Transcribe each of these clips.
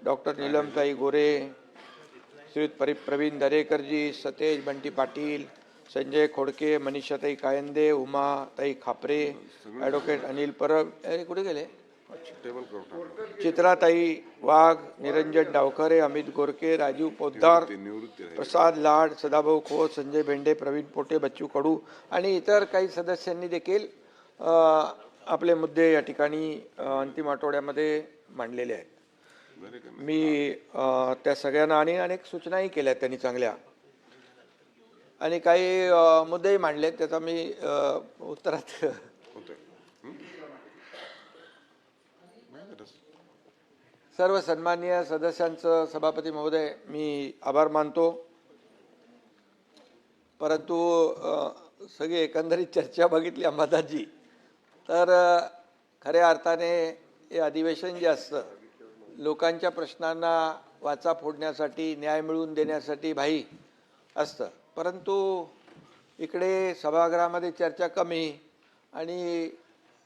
Doctor नीलमताई गोरे, श्री प्रवीण दरेकरजी, सतेज Bunty Patil, Sanjay Khodke, मनीषाताई Kayande, Umatai Khapre, advocate Anil Parab, कुठे गेले, चित्राताई वाघ, निरंजन डावखरे, अमित गोरके, राजीव पोद्दार, प्रसाद लाड, सदाभाऊ खोत, संजय भेंडे, प्रवीण पोटे, बच्चू कडू आणि इतर काही सदस्यांनी देखील आपले मुद्दे या ठिकाणी अंतिम आठवड्यामध्ये मांडलेले आहेत. मी त्या सगळ्यांना आणि अनेक सूचनाही केल्या त्यांनी चांगल्या आणि काही मुद्देही मांडलेत. त्याचा मी उत्तरात सर्व सन्माननीय सदस्यांचं सभापती महोदय मी आभार मानतो. परंतु सगळी एकंदरीत चर्चा बघितली अंबादासजी तर खऱ्या अर्थाने हे अधिवेशन जे असतं लोकांच्या प्रश्नांना वाचा फोडण्यासाठी, न्याय मिळवून देण्यासाठी भाई असतं. परंतु इकडे सभागृहामध्ये चर्चा कमी आणि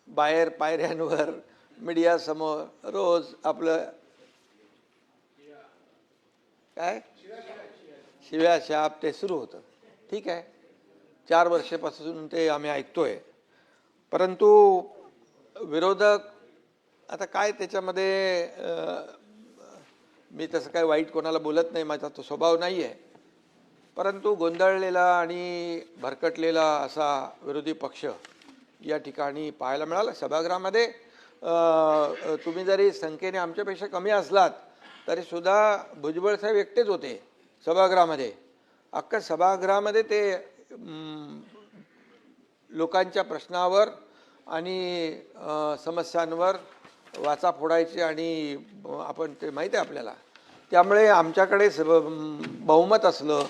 बाहेर पायऱ्यांवर मीडियासमोर रोज आपलं काय शिव्या शाप ते सुरू होतं. ठीक आहे, 4 वर्षापासून ते आम्ही ऐकतोय. परंतु विरोधक आता काय त्याच्यामध्ये मी तसं काय वाईट कोणाला बोलत नाही, माझा तो स्वभाव नाही आहे. परंतु गोंधळलेला आणि भरकटलेला असा विरोधी पक्ष या ठिकाणी पाहायला मिळाला सभागृहामध्ये. तुम्ही जरी संख्येने आमच्यापेक्षा कमी असलात तरीसुद्धा भुजबळ साहेब एकटेच होते सभागृहामध्ये. अख्खा सभागृहामध्ये ते लोकांच्या प्रश्नावर आणि समस्यांवर वाचा फोडायचे आणि आपण ते माहीत आहे आपल्याला. त्यामुळे आमच्याकडे बहुमत असलं,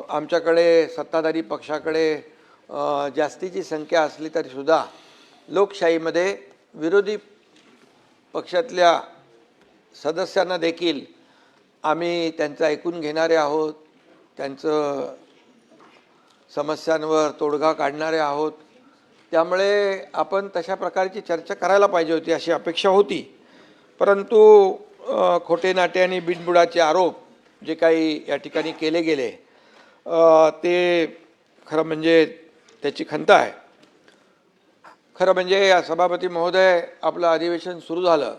आमच्याकडे सत्ताधारी पक्षाकडे जास्तीची संख्या असली तरीसुद्धा लोकशाहीमध्ये विरोधी पक्षातल्या सदस्यांना देखील आम्ही त्यांचं ऐकून घेणारे आहोत, त्यांचं समस्यांवर तोडगा काढणारे आहोत. त्यामुळे आपण तशा प्रकारची चर्चा करायला पाहिजे होती अशी अपेक्षा होती. परंतु खोटे नाटे आणि बिनबुडाचे आरोप जे काही या ठिकाणी केले गेले ते खरं म्हणजे त्याची खंत आहे. खरं म्हणजे या सभापती महोदय आपलं अधिवेशन सुरू झालं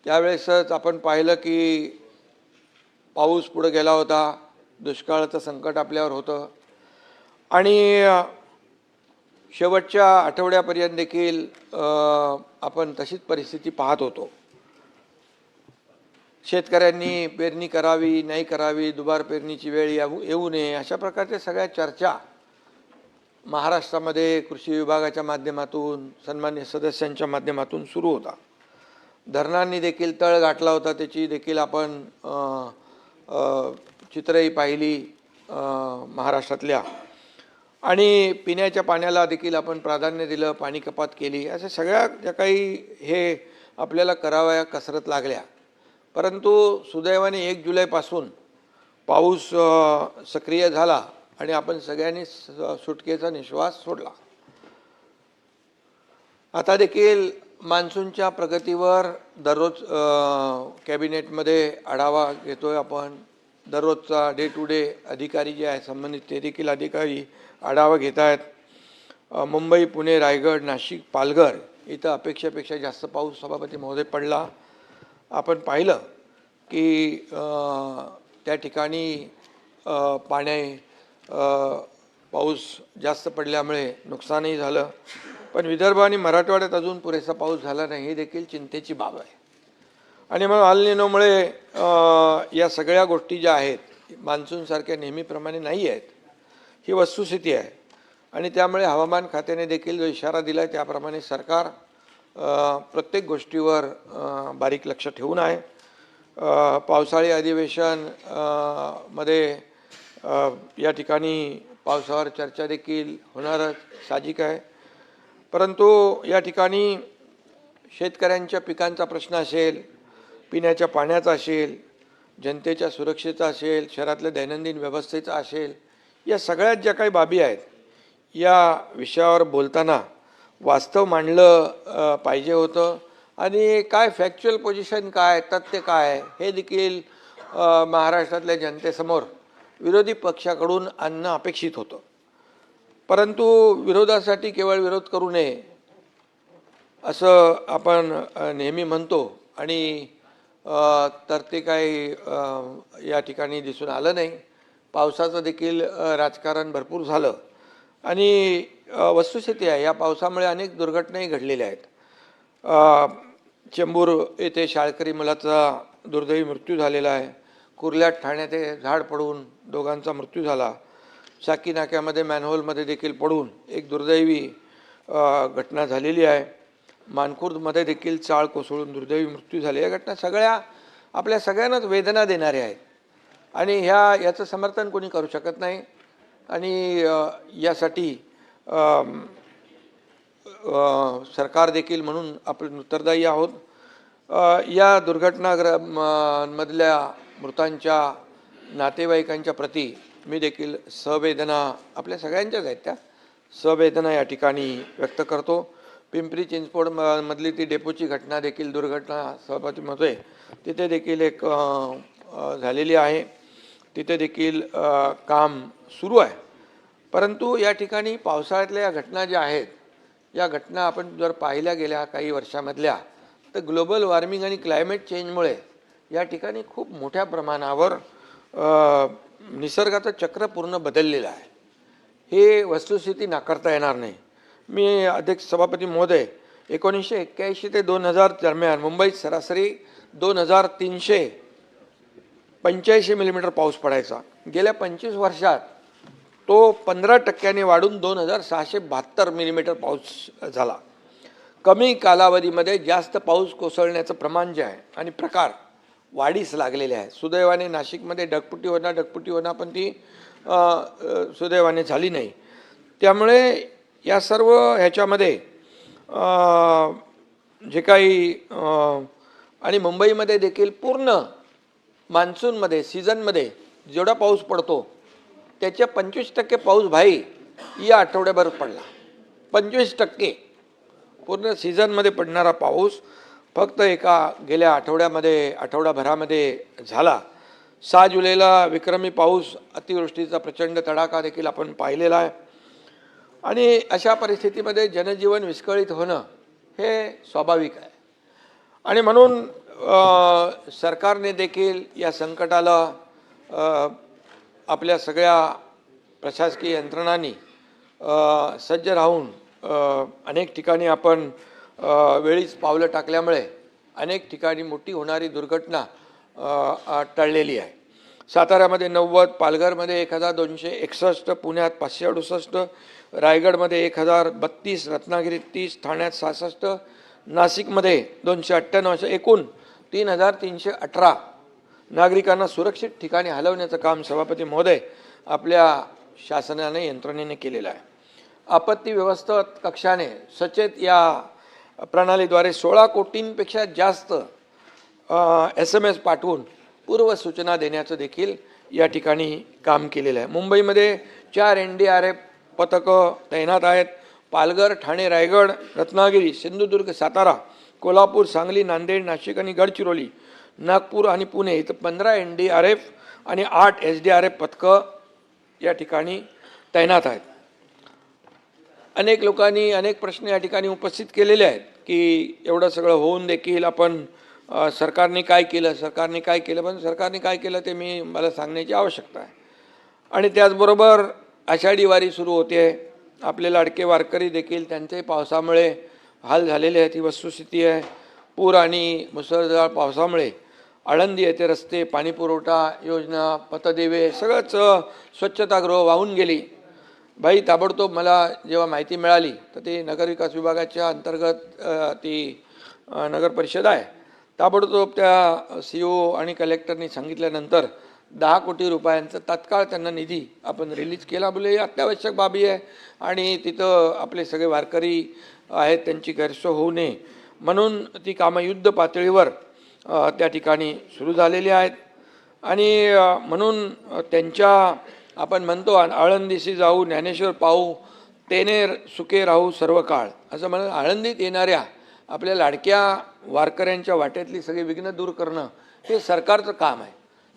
त्यावेळेसच आपण पाहिलं की पाऊस पुढे गेला होता, दुष्काळाचं संकट आपल्यावर होतं आणि शेवटच्या आठवड्यापर्यंत देखील आपण तशीच परिस्थिती पाहत होतो. शेतकऱ्यांनी पेरणी करावी नाही करावी, दुबार पेरणीची वेळ येऊ नये, अशा प्रकारच्या सगळ्या चर्चा महाराष्ट्रामध्ये कृषी विभागाच्या माध्यमातून, सन्मान्य सदस्यांच्या माध्यमातून सुरू होता. धरणांनी देखील तळ गाठला होता, त्याची देखील आपण चित्रही पाहिली महाराष्ट्रातल्या. आणि पिण्याच्या पाण्याला देखील आपण प्राधान्य दिलं, पाणी कपात केली. अशा सगळ्या ज्या काही हे आपल्याला कराव्या कसरत लागल्या. परंतु सुदैवाने 1 जुलैपासून पाऊस सक्रिय झाला आणि आपण सगळ्यांनी सुटकेचा निश्वास सोडला. आता देखील मान्सूनच्या प्रगतीवर दररोज कॅबिनेटमध्ये आढावा घेतोय आपण. दररोजचा डे टू डे अधिकारी जे आहे संबंधित ते देखील अधिकारी आढावा घेत आहेत. मुंबई, पुणे, रायगड, नाशिक, पालघर इथं अपेक्षेपेक्षा जास्त पाऊस सभापती महोदय पडला. आपण पाहिलं की त्या ठिकाणी पाऊस जास्त पडल्यामुळे नुकसानही झालं. पण विदर्भ आणि मराठवाड्यात अजून पुरेसा पाऊस झाला नाही, ही देखील चिंतेची बाब आहे. आणि मग अल निनोमुळे या सगळ्या गोष्टी ज्या आहेत मान्सूनसारख्या नेहमीप्रमाणे नाही आहेत, ही वस्तुस्थिती आहे. आणि त्यामुळे हवामान खात्याने देखील जो इशारा दिला आहे त्याप्रमाणे सरकार प्रत्येक गोष्टीवर बारीक लक्ष ठेवून आहे. पावसाळी अधिवेशन मध्ये या ठिकाणी पावसावर चर्चा देखील होणारच साहजिक आहे. परंतु या ठिकाणी शेतकऱ्यांच्या पिकांचा प्रश्न असेल, पिण्याच्या पाण्याचा असेल, जनतेच्या सुरक्षेचा असेल, शहरातल्या दैनंदिन व्यवस्थेचा असेल, या सगळ्यात ज्या काही बाबी आहेत या विषयावर बोलताना वास्तव मांडलं पाहिजे होतं. आणि काय फॅक्च्युअल पोझिशन काय, तथ्य काय हे देखील महाराष्ट्रातल्या जनतेसमोर विरोधी पक्षाकडून आणणं अपेक्षित होतं. परंतु विरोधासाठी केवळ विरोध करू नये असं आपण नेहमी म्हणतो आणि तर ते काही या ठिकाणी दिसून आलं नाही. पावसाचं देखील राजकारण भरपूर झालं आणि वस्तुस्थिती आहे, या पावसामुळे अनेक दुर्घटनाही घडलेल्या आहेत. चेंबूर येथे शाळकरी मुलाचा दुर्दैवी मृत्यू झालेला आहे. कुर्ल्यात ठाण्यात झाड पडून दोघांचा मृत्यू झाला. शाकी नाक्यामध्ये मॅनहोलमध्ये देखील पडून एक दुर्दैवी घटना झालेली आहे. मानखुर्दमध्ये देखील चाळ कोसळून दुर्दैवी मृत्यू झाले. या घटना सगळ्या आपल्या सगळ्यांनाच वेदना देणाऱ्या आहेत आणि याचं समर्थन कोणी करू शकत नाही आणि यासाठी सरकार देखील म्हणून आपण उत्तरदायी आहोत. या दुर्घटनामधल्या मृतांच्या नातेवाईकांच्या प्रती मी देखील सहवेदना, आपल्या सगळ्यांच्याच आहेत त्या सहवेदना या ठिकाणी व्यक्त करतो. पिंपरी चिंचवड मधली ती डेपोची घटना देखील दुर्घटना सभापतीमध्ये तिथे देखील एक झालेली आहे. तिथे देखील काम सुरू आहे. परंतु या ठिकाणी पावसाळ्यातल्या या घटना ज्या आहेत, या घटना आपण जर पाहिल्या गेल्या काही वर्षामधल्या तर ग्लोबल वॉर्मिंग आणि क्लायमेट चेंजमुळे या ठिकाणी खूप मोठ्या प्रमाणावर निसर्गाचं चक्र पूर्ण बदललेलं आहे. हे वस्तुस्थिती नाकारता येणार नाही. मी अध्यक्ष सभापती महोदय, 1981 ते 2000 दरम्यान मुंबईत सरासरी 2385 मिलीमीटर पाऊस पडायचा. गेल्या 25 वर्षात तो 15% वाढून 2672 मिलीमीटर पाऊस झाला. कमी कालावधीमध्ये जास्त पाऊस कोसळण्याचं प्रमाण जे आहे आणि प्रकार वाढीस लागलेले आहे. सुदैवाने नाशिकमध्ये ढगफुटी होणार पण ती सुदैवाने झाली नाही. त्यामुळे या सर्व ह्याच्यामध्ये जे काही आणि मुंबईमध्ये देखील पूर्ण मान्सूनमध्ये सीझनमध्ये जेवढा पाऊस पडतो त्याच्या 25% पाऊस भाई या आठवड्याभर पडला. 25% पूर्ण सीझनमध्ये पडणारा पाऊस फक्त गेल्या आठवड्याभरामध्ये झाला. 6 जुलैला विक्रमी पाऊस, अतिवृष्टीचा प्रचंड तडाखा देखील आपण पाहिलेला आहे आणि अशा परिस्थितीमध्ये जनजीवन विस्कळीत होणं हे स्वाभाविक आहे आणि म्हणून सरकारने देखील या संकटाला आपल्या सगळ्या प्रशासकीय यंत्रणांनी सज्ज राहून अनेक ठिकाणी आपण वेळीच पावलं टाकल्यामुळे अनेक ठिकाणी मोठी होणारी दुर्घटना टळलेली आहे. साताऱ्यामध्ये 90, पालघरमध्ये 1261, पुण्यात 568, रायगडमध्ये 1032, रत्नागिरीत 30, ठाण्यात 66, नाशिकमध्ये 298, एकूण 3318 नागरिकांना सुरक्षित ठिकाणी हलवण्याचं काम सभापती महोदय आपल्या शासनाने यंत्रणेने केलेलं आहे. आपत्ती व्यवस्थापन कक्षाने सचेत या प्रणालीद्वारे 16 कोटींपेक्षा जास्त SMS पाठवून पूर्वसूचना देण्याचं देखील या ठिकाणी काम केलेलं आहे. मुंबईमध्ये 4 NDRF पथकं तैनात आहेत. पालघर, ठाणे, रायगड, रत्नागिरी, सिंधुदुर्ग, सातारा, कोल्हापूर, सांगली, नांदेड, नाशिक आणि गडचिरोली, नागपूर आणि पुणे इथं 15 NDRF आणि 8 SDRF पथकं या ठिकाणी तैनात आहेत. अनेक लोकांनी अनेक प्रश्न या ठिकाणी उपस्थित केलेले आहेत की एवढं सगळं होऊन देखील आपण सरकारने काय केलं पण सरकारने काय केलं ते मला सांगण्याची आवश्यकता आहे. आणि त्याचबरोबर आषाढी वारी सुरू होते. आपले लाडके वारकरी देखील त्यांचे पावसामुळे हाल झालेले आहेत, ही वस्तुस्थिती आहे. पूर आणि मुसळधार पावसामुळे आळंदी येथे रस्ते, पाणीपुरवठा योजना, पथदिवे सगळंच स्वच्छतागृह वाहून गेली. भाई ताबडतोब मला जेव्हा माहिती मिळाली तर ते नगरविकास विभागाच्या अंतर्गत ती नगर परिषद आहे, ताबडतोब त्या CO आणि कलेक्टरनी सांगितल्यानंतर 10 कोटी रुपयांचा तात्काळ त्यांना निधी आपण रिलीज केला. बोले अत्यावश्यक बाबी आहे आणि तिथं आपले सगळे वारकरी आहेत त्यांची गैरसोय होऊ नये म्हणून ती कामं युद्ध पातळीवर त्या ठिकाणी सुरू झालेली आहेत. आणि म्हणून त्यांच्या आपण म्हणतो आळंदीशी जाऊ ज्ञानेश्वर पाहू तेने सुखे राहू सर्व काळ असं म्हणून आळंदीत येणाऱ्या आपल्या लाडक्या वारकऱ्यांच्या वाटेतली सगळी विघ्न दूर करणं हे सरकारचं काम आहे,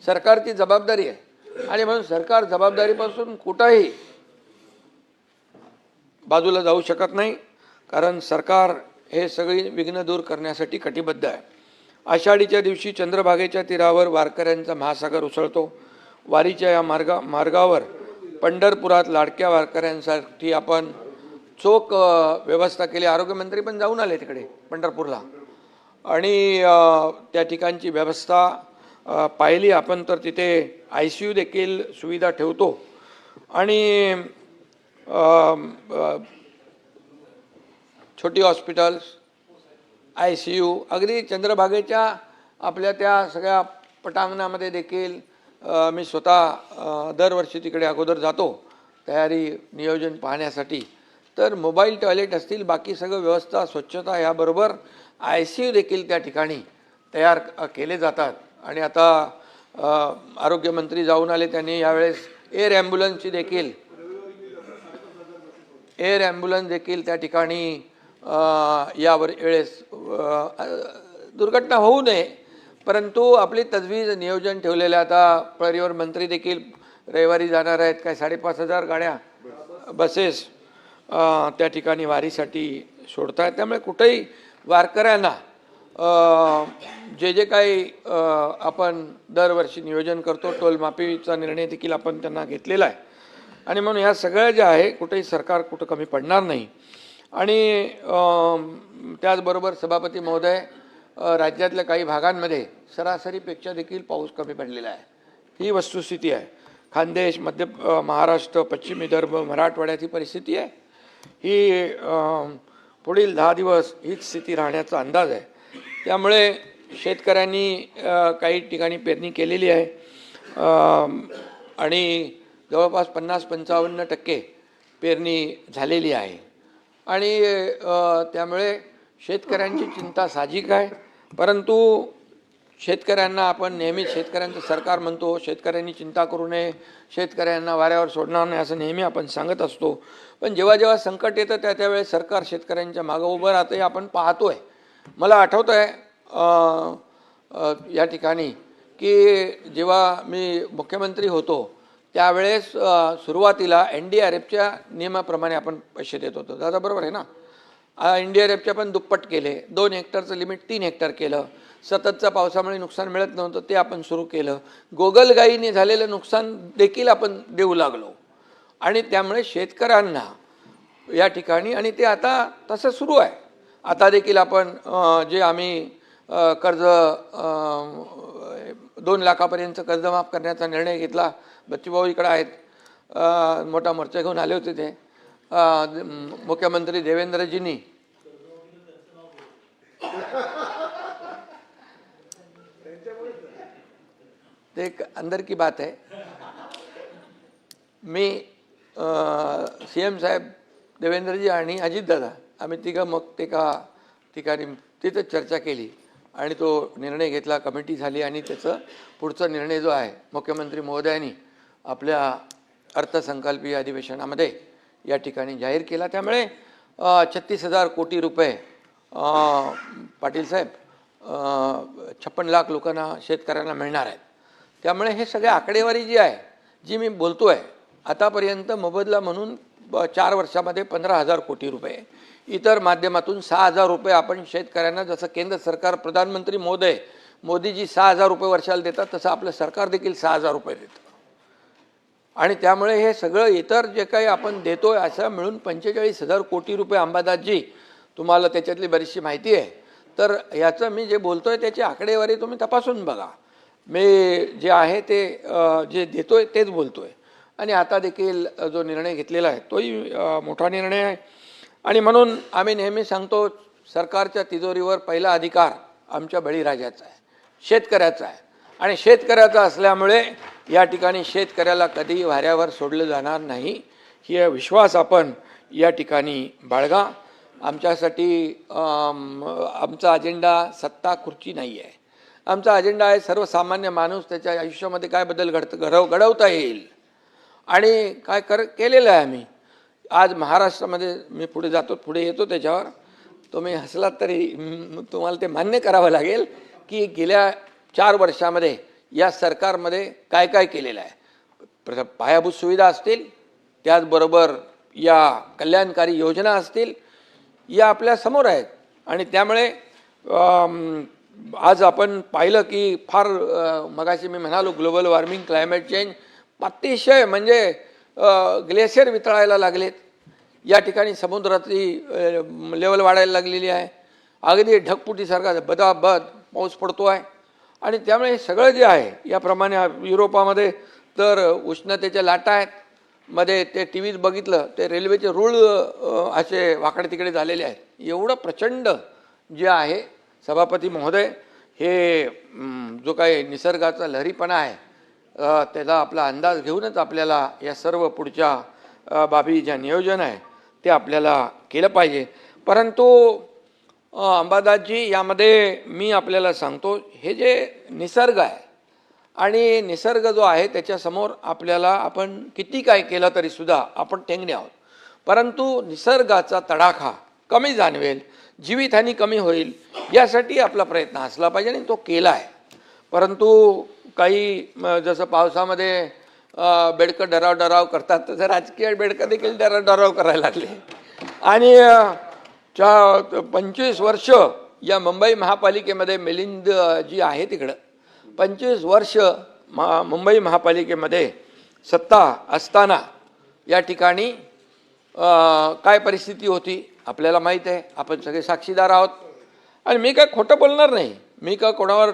सरकारची जबाबदारी आहे. आणि म्हणून सरकार जबाबदारीपासून कुठंही बाजूला जाऊ शकत नाही, कारण सरकार हे सगळी विघ्न दूर करण्यासाठी कटिबद्ध आहे. आषाढीच्या दिवशी चंद्रभागेच्या तीरावर वारकऱ्यांचा महासागर उसळतो. वारीच्या या मार्गावर पंढरपुरात लाडक्या वारकऱ्यांसाठी आपण चोख व्यवस्था केली. आरोग्यमंत्री पण जाऊन आले तिकडे पंढरपूरला आणि त्या ठिकाणची व्यवस्था पाहिली आपण. तर तिथे ICU देखील सुविधा ठेवतो आणि छोटी हॉस्पिटल्स, ICU अगदी चंद्रभागेच्या आपल्या त्या सगळ्या पटांगणामध्ये देखील मी स्वतः दरवर्षी तिकडे अगोदर जातो तयारी नियोजन पाहण्यासाठी. तर मोबाईल टॉयलेट असतील, बाकी सगळं व्यवस्था स्वच्छता याबरोबर ICU देखील त्या ठिकाणी तयार केले जातात. आणि आता आरोग्यमंत्री जाऊन आले, त्यांनी यावेळेस एअर ॲम्ब्युलन्स देखील त्या ठिकाणी वेळेस दुर्घटना होऊ नये परंतु आपली तजवीज नियोजन ठेवलेलं. आता परिवहन मंत्री देखील रविवारी जाणार आहेत. काय 5,500 गाड्या बसेस त्या ठिकाणी वारीसाठी सोडत आहेत. त्यामुळे कुठेही वारकऱ्यांना जे काही आपण दरवर्षी नियोजन करतो, टोलमाफीचा निर्णय देखील आपण त्यांना घेतलेला आहे. आणि म्हणून ह्या सगळ्या ज्या आहे कुठेही सरकार कुठं कमी पडणार नाही. आणि त्याचबरोबर सभापती महोदय, राज्यातल्या काही भागांमध्ये सरासरीपेक्षा देखील पाऊस कमी पडलेला आहे. ही वस्तुस्थिती आहे. खानदेश, मध्य महाराष्ट्र, पश्चिम विदर्भ, मराठवाड्यात ही परिस्थिती आहे. ही पुढील 10 दिवस हीच स्थिती राहण्याचा अंदाज आहे. त्यामुळे शेतकऱ्यांनी काही ठिकाणी पेरणी केलेली आहे आणि जवळपास 50-55% पेरणी झालेली आहे. आणि त्यामुळे शेतकऱ्यांची चिंता साहजिक आहे. परंतु शेतकऱ्यांना आपण नेहमी शेतकऱ्यांचं सरकार म्हणतो, शेतकऱ्यांनी चिंता करू नये, शेतकऱ्यांना वाऱ्यावर सोडणार नाही असं नेहमी आपण सांगत असतो. पण जेव्हा जेव्हा संकट येतं त्यावेळेस सरकार शेतकऱ्यांच्या मागं उभं राहतं हे आपण पाहतोय. मला आठवतं आहे या ठिकाणी की जेव्हा मी मुख्यमंत्री होतो त्यावेळेस सुरुवातीला NDRFच्या नियमाप्रमाणे आपण पैसे देत होतो. दादा बरोबर आहे ना? NDRFच्या पण दुप्पट केले. 2 हेक्टरचं लिमिट 3 हेक्टर केलं. सततच्या पावसामुळे नुकसान मिळत नव्हतं ते आपण सुरू केलं. गोगलगाईने झालेलं नुकसान देखील आपण देऊ लागलो. आणि त्यामुळे शेतकऱ्यांना या ठिकाणी, आणि ते आता तसं सुरू आहे. आता देखील आपण जे आम्ही कर्ज 2 लाखापर्यंत कर्ज माफ करण्याचा निर्णय घेतला. बच्चूभाऊ इकडे आहेत, मोठा मोर्चा घेऊन आले होते ते. मुख्यमंत्री देवेंद्रजींनी ते एक अंदर की बात आहे. मी CM साहेब, देवेंद्रजी आणि अजितदादा आम्ही तिघं मग ते का ठिकाणी तिथं चर्चा केली आणि तो निर्णय घेतला. कमिटी झाली आणि त्याचं पुढचा निर्णय जो आहे मुख्यमंत्री महोदयांनी आपल्या अर्थसंकल्पीय अधिवेशनामध्ये या ठिकाणी जाहीर केला. त्यामुळे 36,000 कोटी रुपये पाटील साहेब 56 लाख लोकांना, शेतकऱ्यांना मिळणार आहेत. त्यामुळे हे सगळे आकडेवारी जी आहे, जी मी बोलतो आहे, आतापर्यंत मोबदला म्हणून 4 वर्षामध्ये 15,000 कोटी रुपये, इतर माध्यमातून 6,000 रुपये आपण शेतकऱ्यांना, जसं केंद्र सरकार प्रधानमंत्री महोदय मोदीजी 6,000 रुपये वर्षाला देतात तसं आपलं सरकार देखील 6,000 रुपये देतं. आणि त्यामुळे हे सगळं इतर जे काही आपण देतोय असं मिळून 45,000 कोटी रुपये. अंबादासजी तुम्हाला त्याच्यातली बरीचशी माहिती आहे. तर याचं मी जे बोलतोय त्याची आकडेवारी तुम्ही तपासून बघा. मी जे आहे ते जे देतोय तेच बोलतोय. आणि आता देखील जो निर्णय घेतलेला आहे तोही मोठा निर्णय आहे. आणि म्हणून आम्ही नेहमी सांगतो, सरकारच्या तिजोरीवर पहिला अधिकार आमच्या बळीराजाचा आहे, शेतकऱ्याचा आहे. आणि शेतकऱ्याचा असल्यामुळे या ठिकाणी शेतकऱ्याला कधीही वाऱ्यावर सोडलं जाणार नाही, ही विश्वास आपण या ठिकाणी बाळगा. आमच्यासाठी आमचा अजेंडा सत्ता खुर्ची नाही आहे. आमचा अजेंडा आहे सर्वसामान्य माणूस त्याच्या आयुष्यामध्ये काय बदल घडवता येईल आणि काय केलेलं आहे आम्ही. आज महाराष्ट्रामध्ये मी पुढे येतो त्याच्यावर. तुम्ही हसलात तरी तुम्हाला ते मान्य करावं लागेल की गेल्या 4 वर्षामध्ये या सरकारमध्ये काय काय केलेलं आहे. पायाभूत सुविधा असतील, त्याचबरोबर या कल्याणकारी योजना असतील, या आपल्या समोर आहेत. आणि त्यामुळे आज आपण पाहिलं की फार मगाशी मी म्हणालो ग्लोबल वॉर्मिंग, क्लायमेट चेंज अतिशय म्हणजे ग्लेशियर वितळायला लागलेत. या ठिकाणी समुद्राची लेवल वाढायला लागलेली आहे. अगदी ढगफुटीसारखा बदाबद पाऊस पडतो आहे. आणि त्यामुळे हे सगळं जे आहे याप्रमाणे युरोपामध्ये तर उष्णतेच्या लाटा आहेत. मध्ये ते टी व्हीत बघितलं ते रेल्वेचे रूळ असे वाकडे तिकडे झालेले आहेत. एवढं प्रचंड जे आहे सभापती महोदय, हे जो काही निसर्गाचा लहरीपणा आहे त्याचा आपला अंदाज घेऊनच आपल्याला या सर्व पुढच्या बाबी ज्या नियोजन आहे ते आपल्याला केलं पाहिजे. परंतु अंबादासजी, यामध्ये मी आपल्याला सांगतो, हे जे निसर्ग आहे आणि निसर्ग जो आहे त्याच्यासमोर आपल्याला आपण किती काय केलं तरीसुद्धा आपण टेंगणे आहोत. परंतु निसर्गाचा तडाखा कमी जाणवेल, जीवितहानी कमी होईल, यासाठी आपला प्रयत्न असला पाहिजे आणि तो केला आहे. परंतु काही जसं पावसामध्ये बेडकं डराव करतात, तसं राजकीय बेडकं देखील डराव करायला लागले. आणि 25 वर्ष या मुंबई महापालिकेमध्ये मिलिंद जी आहे तिकडं 25 वर्ष मुंबई महापालिकेमध्ये सत्ता असताना या ठिकाणी काय परिस्थिती होती आपल्याला माहीत आहे. आपण सगळे साक्षीदार आहोत. आणि मी काय खोटं बोलणार नाही, मी का कोणावर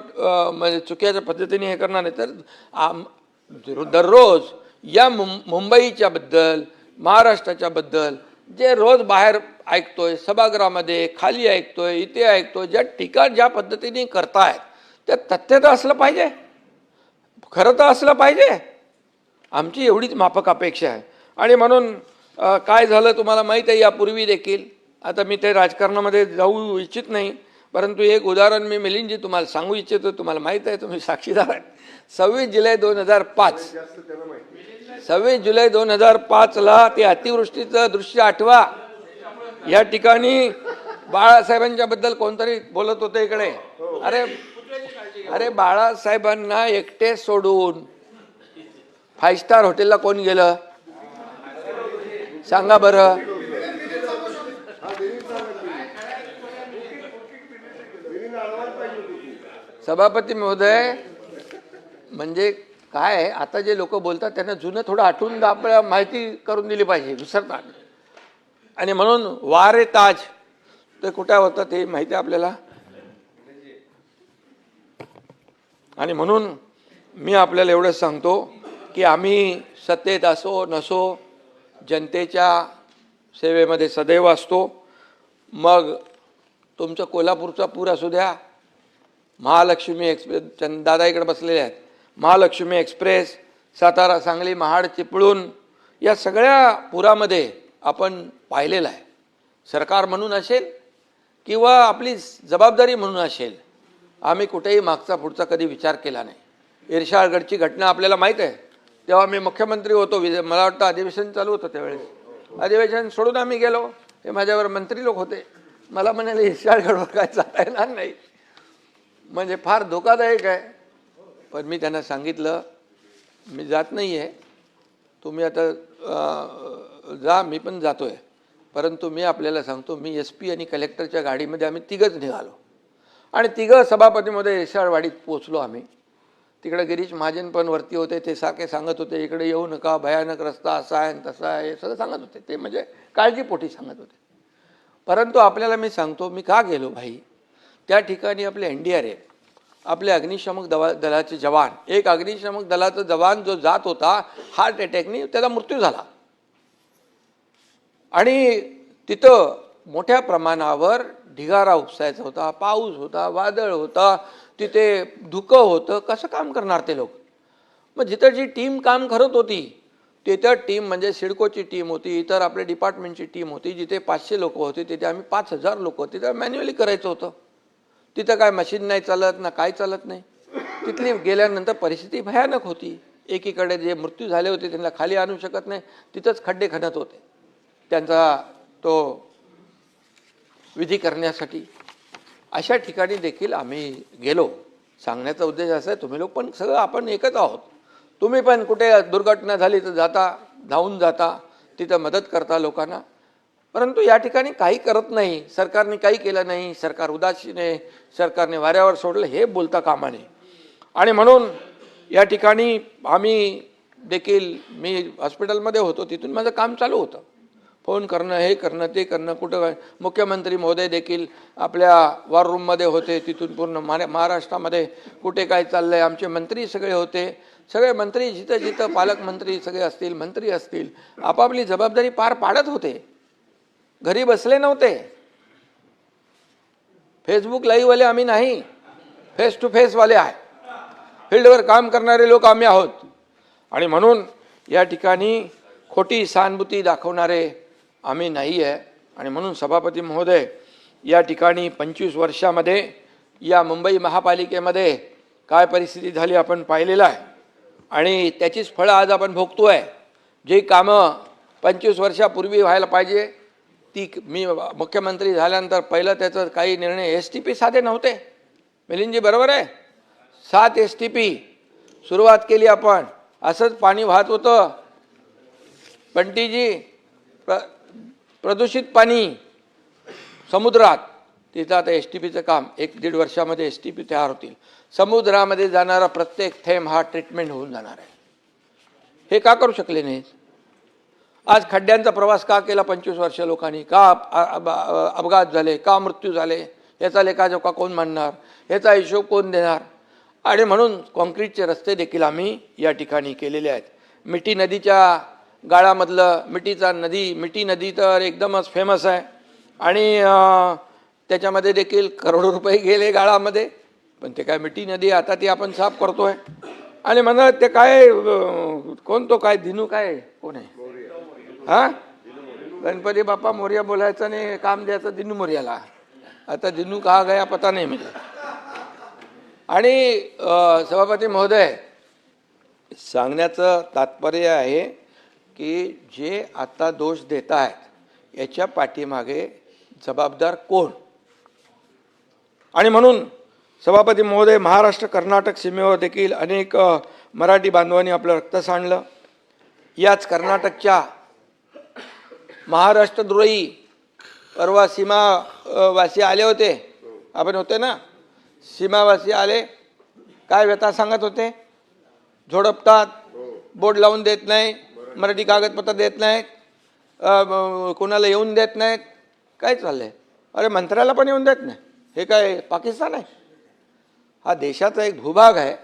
म्हणजे चुकीच्या पद्धतीने हे करणार नाही. तर दररोज या मुंबईच्याबद्दल, महाराष्ट्राच्याबद्दल जे रोज बाहेर ऐकतोय, सभागृहामध्ये खाली ऐकतोय, इथे ऐकतोय, ज्या टीका ज्या पद्धतीने करतायत त्या तथ्य तर असलं पाहिजे, खरं तर असलं पाहिजे. आमची एवढीच माफक अपेक्षा आहे. आणि म्हणून काय झालं तुम्हाला माहीत आहे यापूर्वी देखील. आता मी ते राजकारणामध्ये जाऊ इच्छित नाही, परंतु एक उदाहरण मी मिलिंदजी तुम्हाला सांगू इच्छितो. तुम्हाला माहीत आहे, तुम्ही साक्षीदार आहेत. 26 जुलै 2005 26 जुलै 2005ला ते अतिवृष्टीचं दृश्य आठवा. या ठिकाणी बाळासाहेबांच्या बद्दल कोणतरी बोलत होते इकडे. अरे बाळासाहेबांना एकटे सोडून 5 स्टार हॉटेलला कोण गेलं सांगा बरं. सभापती महोदय, म्हणजे काय आहे, आता जे लोक बोलतात त्यांना जुनं थोडं आठवून आपल्याला माहिती करून दिली पाहिजे, विसरतात. आणि म्हणून वारे ताज ते कुठे होतं ते माहिती आहे आपल्याला. आणि म्हणून मी आपल्याला एवढंच सांगतो की आम्ही सत्तेत असो नसो जनतेच्या सेवेमध्ये सदैव असतो. मग तुमचं कोल्हापूरचा पूर असू द्या, महालक्ष्मी एक्सप्रेस, दादा इकडे बसलेले आहेत, महालक्ष्मी एक्सप्रेस, सातारा सांगली महाड चिपळूण, या सगळ्या पुरामध्ये आपण पाहिलेलं आहे. सरकार म्हणून असेल किंवा आपली जबाबदारी म्हणून असेल, आम्ही कुठेही मागचा पुढचा कधी विचार केला नाही. इर्शाळगडची घटना आपल्याला माहीत आहे. तेव्हा मी मुख्यमंत्री होतो, मला वाटतं अधिवेशन चालू होतं त्यावेळेस. अधिवेशन सोडून आम्ही गेलो, हे माझ्यावर मंत्री लोक होते. मला म्हणाले इर्शाळगडवर काय जाता येणार नाही, म्हणजे फार धोकादायक आहे. पण मी त्यांना सांगितलं मी जात नाही आहे, तुम्ही आता जा, मी पण जातो आहे. परंतु मी आपल्याला सांगतो, मी SP आणि कलेक्टरच्या गाडीमध्ये आम्ही तिघंच निघालो आणि तिघं सभापतीमध्ये इर्शाळवाडीत पोचलो. आम्ही तिकडे गिरीश महाजन पण वरती होते. ते सारखे सांगत होते इकडे येऊ नका, भयानक रस्ता असा आहे तसा आहे, हे सगळं सांगत होते. ते म्हणजे काळजीपोटी सांगत होते. परंतु आपल्याला मी सांगतो मी का गेलो भाई, त्या ठिकाणी आपले NDRF, आपले अग्निशमक दलाचे जवान, एक अग्निशमक दलाचा जवान जो जात होता हार्ट अटॅकने त्याचा मृत्यू झाला. आणि तिथं मोठ्या प्रमाणावर ढिगारा उपसायचा होता, पाऊस होता, वादळ होता, तिथे धुकं होतं. कसं काम करणार ते लोक. मग जिथं जी टीम काम करत होती तिथं टीम म्हणजे सिडकोची टीम होती, इतर आपल्या डिपार्टमेंटची टीम होती. जिथे 500 लोक होते तिथे आम्ही 5000 लोक होते. तिथं मॅन्युअली करायचं होतं. तिथं काय मशीन नाही चालत ना काय चालत नाही. तिथली गेल्यानंतर परिस्थिती भयानक होती. एकीकडे जे मृत्यू झाले होते त्यांना खाली आणू शकत नाही, तिथंच खड्डे खणत होते. त्यांचा तो विधी करण्यासाठी अशा ठिकाणी देखील आम्ही गेलो. सांगण्याचा उद्देश असा आहे, तुम्ही लोक पण सगळं आपण एकच आहोत. तुम्ही पण कुठे दुर्घटना झाली तर जाता, धावून जाता, तिथं मदत करता लोकांना. परंतु या ठिकाणी काही करत नाही, सरकारने काही केलं नाही, सरकार उदासीन आहे, सरकारने वाऱ्यावर सोडलं, हे बोलता कामा नये. आणि म्हणून या ठिकाणी आम्ही देखील, मी हॉस्पिटलमध्ये होतो, तिथून माझं काम चालू होतं. फोन करणं, हे करणं, ते करणं, कुठं मुख्यमंत्री महोदय देखील आपल्या वॉर रूममध्ये होते, तिथून पूर्ण महाराष्ट्रामध्ये कुठे काय चाललं आहे, आमचे मंत्री सगळे होते. सगळे मंत्री जिथं जिथं पालकमंत्री सगळे असतील, मंत्री असतील, आपापली जबाबदारी पार पाडत होते, घरी बसले नव्हते. फेसबुक लाईव्हवाले आम्ही नाही, फेस टू फेसवाले आहे, फील्डवर काम करणारे लोक आम्ही आहोत. आणि म्हणून या ठिकाणी खोटी सहानुभूती दाखवणारे आम्ही नाही आहे. आणि म्हणून सभापती महोदय, या ठिकाणी 25 वर्षामध्ये या मुंबई महापालिकेमध्ये काय परिस्थिती झाली आपण पाहिलेलं आहे, आणि त्याचीच फळं आज आपण भोगतो आहे. जे कामं 25 वर्षापूर्वी व्हायला पाहिजे ती, मी मुख्यमंत्री झाल्यानंतर पहिलं त्याचं काही निर्णय STP साधे नव्हते. मिलिंदजी बरोबर आहे, 7 STP सुरुवात केली आपण. असंच पाणी वाहत होतं बंटीजी, प्रदूषित पाणी समुद्रात. तिथं आता STPचं काम 1-1.5 वर्षामध्ये STP तयार होतील. समुद्रामध्ये जाणारा प्रत्येक थेंब हा ट्रीटमेंट होऊन जाणार आहे. हे का करू शकले नाहीत? आज खड्ड्यांचा प्रवास का केला 25 वर्ष लोकांनी? का अपघात झाले, का मृत्यू झाले, याचा लेखाजोखा कोण मांडणार, याचा हिशोब कोण देणार? आणि म्हणून कॉन्क्रीटचे रस्ते देखील आम्ही या ठिकाणी केलेले आहेत. मिठी नदीच्या गाळामधलं मिठी नदी तर एकदमच फेमस आहे, आणि त्याच्यामध्ये देखील करोडो रुपये गेले गाळामध्ये. पण ते काय मिठी नदी आता ती आपण साफ करतोय. आणि म्हणत ते काय कोण तो काय दिनू काय कोण आहे, हा गणपती बाप्पा मोर्या बोलायचा नाही, काम द्यायचं दिनू मोर्याला. आता दिनू कहा गया पता नाही मुझे. आणि सभापती महोदय, सांगण्याचं तात्पर्य आहे की जे आता दोष देत आहेत याच्या पाठीमागे जबाबदार कोण? आणि म्हणून सभापती महोदय, महाराष्ट्र कर्नाटक सीमेवर देखील अनेक मराठी बांधवांनी आपलं रक्त सांडलं. याच कर्नाटकच्या महाराष्ट्रद्रोही परवा सीमावासी आले होते, आपण होते ना, सीमावासी आले, काय व्यथा सांगत होते? झोडपतात, बोर्ड लावून देत नाही, मराठी कागदपत्र देत नाहीत, कोणाला येऊन देत नाहीत. काय चाललंय? अरे मंत्र्याला पण येऊन देत नाही. हे काय पाकिस्तान आहे? हा देशाचा एक भूभाग आहे.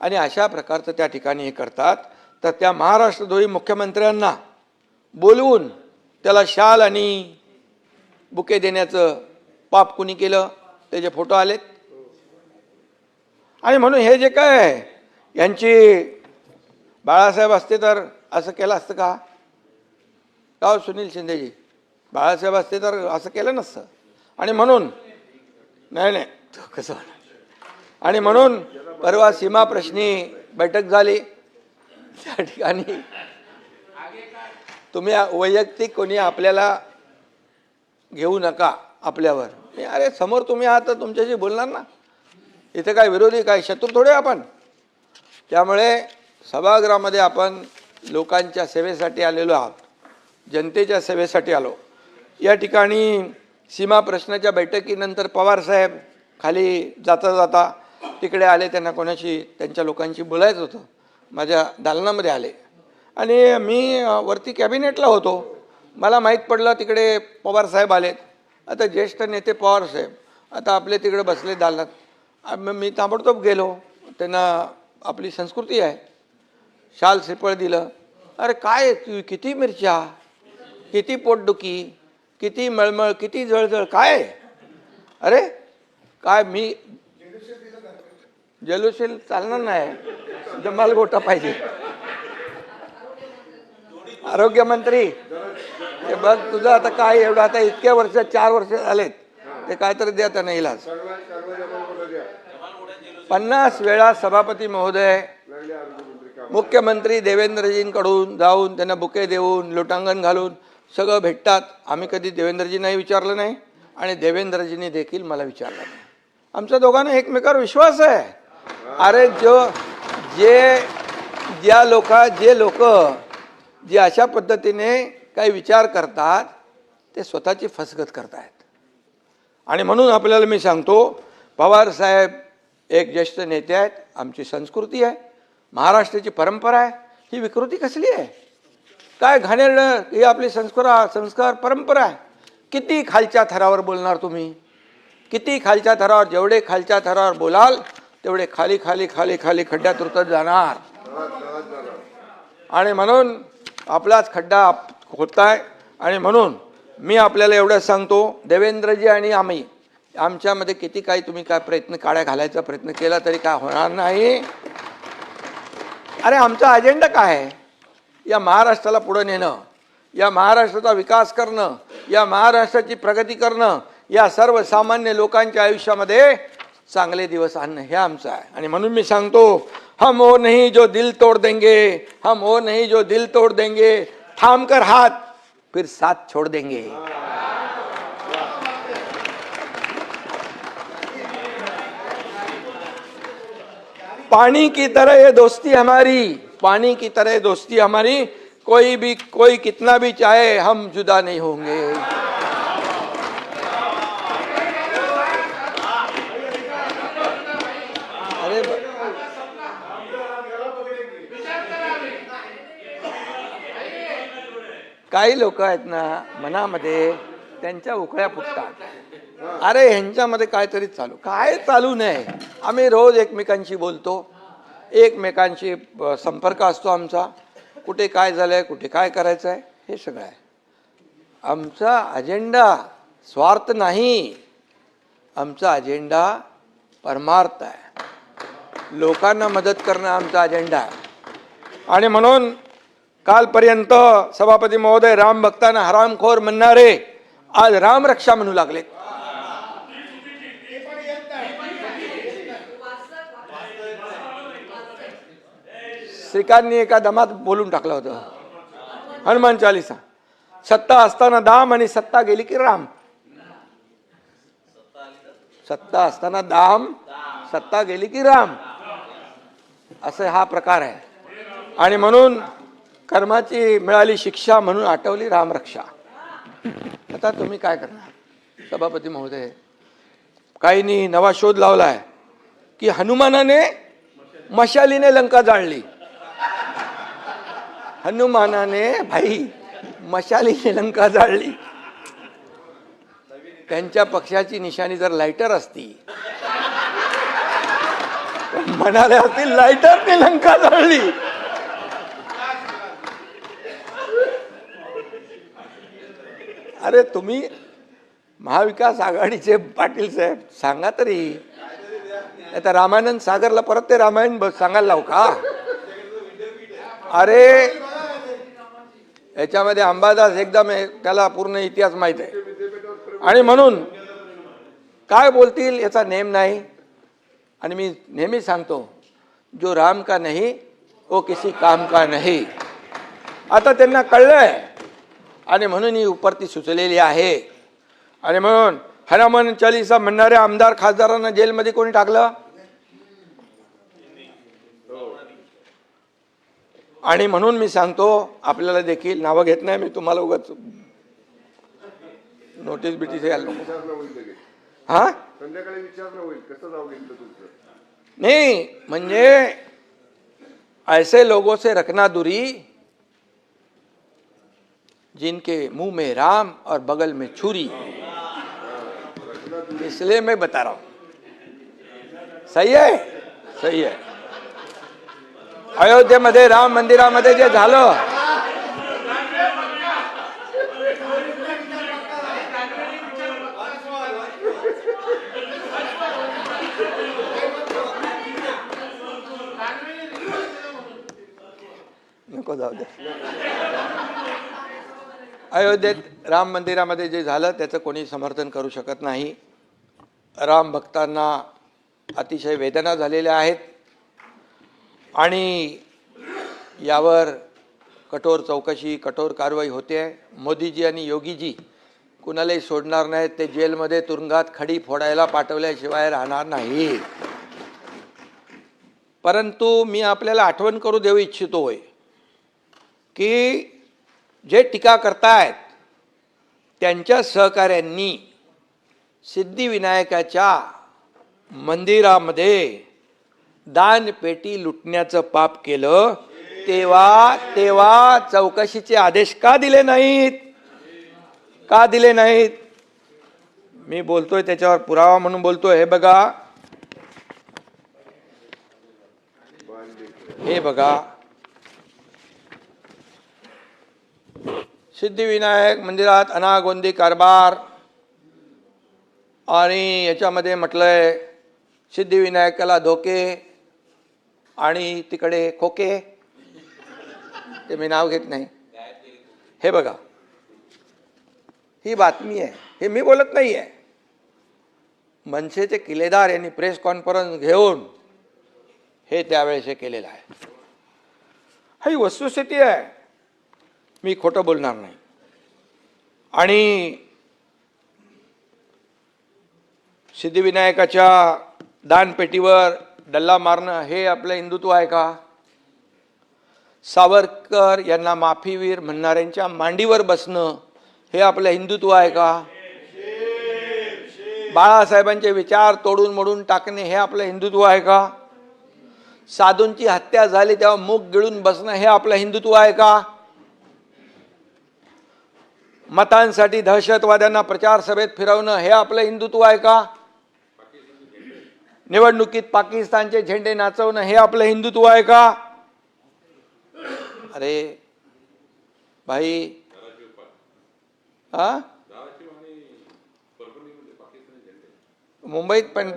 आणि अशा प्रकारचं त्या ठिकाणी हे करतात. तर त्या महाराष्ट्रद्रोही मुख्यमंत्र्यांना बोलवून त्याला शाल आणि बुके देण्याचं पाप कुणी केलं? त्याचे फोटो आलेत. आणि म्हणून हे जे काय आहे, यांची बाळासाहेब असते तर असं केलं असतं का? का सुनील शिंदेजी, बाळासाहेब असते तर असं केलं नसतं. आणि म्हणून नाही कसं, आणि म्हणून परवा सीमा प्रश्नी बैठक झाली. त्या ठिकाणी तुम्ही वैयक्तिक कोणी आपल्याला घेऊ नका आपल्यावर. अरे समोर तुम्ही आहात तर तुमच्याशी बोलणार ना. इथे काय विरोधी, काय शत्रू थोडे आपण. त्यामुळे सभागृहामध्ये आपण लोकांच्या सेवेसाठी आलेलो आहोत, जनतेच्या सेवेसाठी आलो. या ठिकाणी सीमा प्रश्नाच्या बैठकीनंतर पवार साहेब खाली जाता जाता तिकडे आले. त्यांना कोणाशी त्यांच्या लोकांशी बोलायचं होतं. माझ्या दालनामध्ये आले आणि मी वरती कॅबिनेटला होतो. मला माहीत पडलं तिकडे पवार साहेब आलेत. आता ज्येष्ठ नेते पवार साहेब आता आपले तिकडे बसले दालनात. मी ताबडतोब गेलो. त्यांना आपली संस्कृती आहे, शाल श्रीफळ दिलं. अरे काय किती मिरच्या, किती पोटदुखी, किती मळमळ, किती जळजळ, काय? अरे काय मी जलुशील चालणार नाही, जमाल गोटा पाहिजे. आरोग्यमंत्री हे बघ तुझं आता काय एवढं, आता इतक्या वर्ष 4 वर्ष झालेत, ते काहीतरी द्या त्यांना इलाज. 50 वेळा सभापती महोदय मुख्यमंत्री देवेंद्रजींकडून जाऊन त्यांना बुके देऊन लोटांगण घालून सगळं भेटतात. आम्ही कधी देवेंद्रजी नाही विचारलं नाही, आणि देवेंद्रजींनी देखील मला विचारलं नाही. आमच्या दोघांना एकमेकावर विश्वास आहे. अरे जे लोक जे अशा पद्धतीने काही विचार करतात ते स्वतःची फसगत करतायत. आणि म्हणून आपल्याला मी सांगतो, पवार साहेब एक ज्येष्ठ नेते आहेत. आमची संस्कृती आहे, महाराष्ट्राची परंपरा आहे. ही विकृती कसली आहे? काय घाणेरडं ही आपली संस्कार परंपरा आहे. किती खालच्या थरावर बोलणार तुम्ही? किती खालच्या थरावर? जेवढे खालच्या थरावर बोलाल तेवढे खाली खाली खाली खाली खड्ड्यात उतरत जाणार. आणि म्हणून आपलाच खड्डा होताय. आणि म्हणून मी आपल्याला एवढं सांगतो, देवेंद्रजी आणि आम्ही आमच्यामध्ये किती काही तुम्ही काय प्रयत्न काड्या घालायचा प्रयत्न केला तरी काय होणार नाही. अरे आमचा अजेंडा काय आहे? या महाराष्ट्राला पुढे नेणं, या महाराष्ट्राचा विकास करणं, या महाराष्ट्राची प्रगती करणं, या सर्वसामान्य लोकांच्या आयुष्यामध्ये चांगले दिवस आणणं हे आमचं आहे. आणि म्हणून मी सांगतो, हम वो नहीं जो दिल तोड़ देंगे, हम वो नहीं जो दिल तोड़ देंगे, थाम कर हाथ फिर साथ छोड़ देंगे. पानी की तरह ये दोस्ती हमारी, पानी की तरह दोस्ती हमारी, कोई कितना भी चाहे हम जुदा नहीं होंगे. अरे काही लोक आहेत ना, मनामध्ये त्यांच्या उकळ्या फुटतात. अरे ह्यांच्यामध्ये काहीतरी चालू नाही. आम्ही रोज एकमेकांशी बोलतो, एकमेकांशी संपर्क असतो आमचा. कुठे काय झालंय, कुठे काय करायचं आहे, हे सगळं आहे. आमचा अजेंडा स्वार्थ नाही, आमचा अजेंडा परमार्थ आहे. लोकांना मदत करणं आमचा अजेंडा आहे. आणि म्हणून कालपर्यंत सभापती महोदय राम भक्तांना हरामखोर म्हणणारे आज रामरक्षा म्हणू लागले. श्रीकांतनी एका दमात बोलून टाकलं होतं, हनुमान चालीसा, सत्ता असताना दाम आणि सत्ता गेली की राम. सत्ता असताना दाम, सत्ता गेली की राम, असं हा प्रकार आहे. आणि म्हणून कर्माची मिळाली शिक्षा म्हणून आठवली रामरक्षा. आता तुम्ही काय करणार सभापती महोदय? काहींनी नवा शोध लावलाय की हनुमानाने मशालीने लंका जाळली. हनुमानाने भाई मशालीने लंका जाळली. त्यांच्या पक्षाची निशाणी जर लायटर असती म्हणाले असतील लायटरने लंका जाळली. अरे तुम्ही महाविकास आघाडीचे पाटील साहेब सांगा तरी. आता रामानंद सागरला परत ते रामायण सांगायला लावू का? अरे याच्यामध्ये अंबादास एकदम त्याला पूर्ण इतिहास माहित आहे. आणि म्हणून काय बोलतील याचा नेम नाही. आणि मी नेहमी सांगतो, जो राम का नहीं वो किसी काम का नहीं. आता त्यांना कळलंय आणि म्हणून ही उपरती सुचलेली आहे. आणि म्हणून हनुमान चालीसा म्हणणाऱ्या आमदार खासदारांना जेलमध्ये कोणी टाकलं? आणि म्हणून मी सांगतो, आपल्याला देखील नावं घेत नाही मी, तुम्हाला उगाच नोटीस बिटीस यायला नको. हा संध्याकाळी विचारणं होईल कसं नाव घेतलं तुमचं. नहीं म्हणजे ऐसे लोगों से रखना दूरी जिनके मुंह में राम और बगल में छुरी. इसलिए मैं बता रहा हूं. सही है, सही है. अयोध्येमध्ये राम मंदिरामध्ये जे झालं, नको जाऊ दे. अयोध्येत राम मंदिरामध्ये जे झालं त्याचं कोणी समर्थन करू शकत नाही. राम भक्तांना अतिशय वेदना झालेल्या आहेत आणि यावर कठोर चौकशी, कठोर कारवाई होते आहे. मोदीजी आणि योगीजी कुणालाही सोडणार नाहीत, ते जेलमध्ये तुरुंगात खडी फोडायला पाठवल्याशिवाय राहणार नाही. परंतु मी आपल्याला आठवण करू देऊ इच्छितोय की जे टीका करतायत त्यांच्या सहकाऱ्यांनी सिद्धिविनायकाच्या मंदिरामध्ये दानपेटी लुटण्याचं पाप केलं, तेव्हा चौकशीचे आदेश का दिले नाहीत? का दिले नाहीत? मी बोलतोय त्याच्यावर पुरावा म्हणून बोलतोय. हे बघा, सिद्धिविनायक मंदिरात अनागोंदी कारभार, आणि याच्यामध्ये म्हटलंय सिद्धिविनायकाला धोके आणि तिकडे खोके, ते मी नाव घेत नाही. हे बघा, ही बातमी आहे, हे मी बोलत नाही आहे. मनसेचे किल्लेदार यांनी प्रेस कॉन्फरन्स घेऊन हे त्यावेळेस हे केलेलं आहे. ही वस्तुस्थिती आहे, मी खोटं बोलणार नाही. आणि सिद्धिविनायकाच्या दानपेटीवर डल्ला मारणं हे आपलं हिंदुत्व आहे का? सावरकर यांना माफीवीर म्हणणाऱ्यांच्या मांडीवर बसणं हे आपलं हिंदुत्व आहे का? बाळासाहेबांचे विचार तोडून मोडून टाकणे हे आपलं हिंदुत्व आहे का? साधूंची हत्या झाली तेव्हा मूग गिळून बसणं हे आपलं हिंदुत्व आहे का? मतांसाठी दहशतवाद्यांना प्रचार सभेत फिरवणं हे आपलं हिंदुत्व आहे का? निवडणुकीत पाकिस्तानचे झेंडे नाचवणं हे आपलं हिंदुत्व आहे का? अरे भाई, हा, मुंबईत पण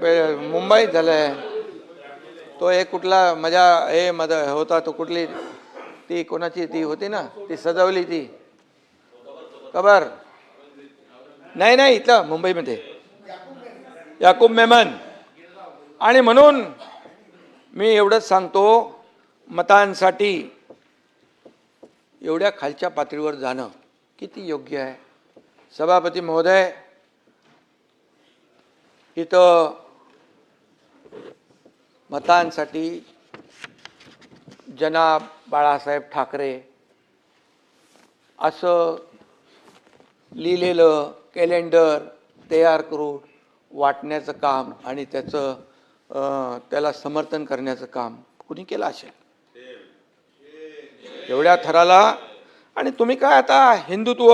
मुंबईत झालंय तो एक कुठला मजा हे होता तो, कुठली ती कोणाची ती होती ना, ती सजवली ती खबर नाही इथलं मुंबईमध्ये याकूब मेमन. आणि म्हणून मी एवढंच सांगतो, मतांसाठी एवढ्या खालच्या पातळीवर जाणं किती योग्य आहे? सभापती महोदय, इथं मतांसाठी जनाब बाळासाहेब ठाकरे असं लिहिलेलं कॅलेंडर तयार करून वाटण्याचं काम आणि त्याला समर्थन करण्याचं काम कुणी केलं असेल एवढ्या थराला? आणि तुम्ही काय आता हिंदुत्व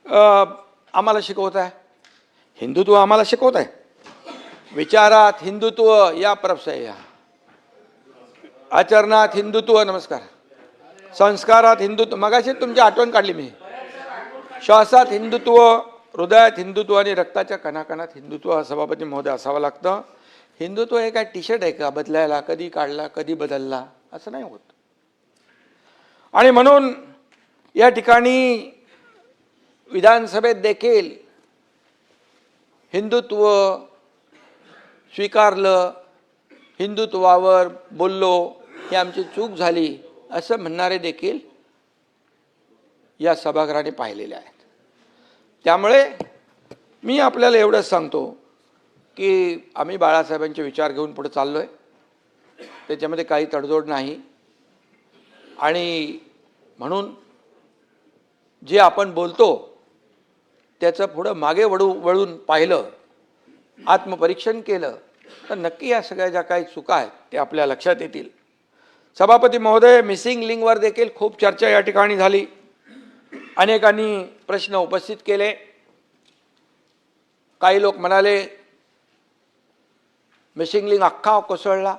आम्हाला शिकवताय? हिंदुत्व आम्हाला शिकवताय? विचारात हिंदुत्व या प्रभसाय, या आचरणात हिंदुत्व, नमस्कार, संस्कारात हिंदुत्व, मगाशी तुमची आठवण काढली मी, श्वासात हिंदुत्व, हृदयात हिंदुत्व आणि रक्ताच्या कणाकणात हिंदुत्व. सभापती महोदय असावं लागतं. हिंदुत्व हे काय टी शर्ट आहे का बदलायला, कधी काढला कधी बदलला, असं नाही होत. आणि म्हणून या ठिकाणी विधानसभेत देखील हिंदुत्व स्वीकारलं, हिंदुत्वावर बोललो, ही आमची चूक झाली असं म्हणणारे देखील या सभागृहाने पाहिलेले आहेत. त्यामुळे मी आपल्याला एवढंच सांगतो की आम्ही बाळासाहेबांचे विचार घेऊन पुढे चाललोय, त्याच्यामध्ये काही तडजोड नाही. आणि म्हणून जे आपण बोलतो त्याचं पुढं मागे वळून पाहिलं, आत्मपरीक्षण केलं तर नक्की या सगळ्या ज्या काही चुका आहेत ते आपल्या लक्षात येतील. सभापती महोदय, मिसिंग लिंकवर देखील खूप चर्चा या ठिकाणी झाली. अनेकांनी प्रश्न उपस्थित केले. काही लोक म्हणाले मिसिंग लिंक अख्खा कोसळला,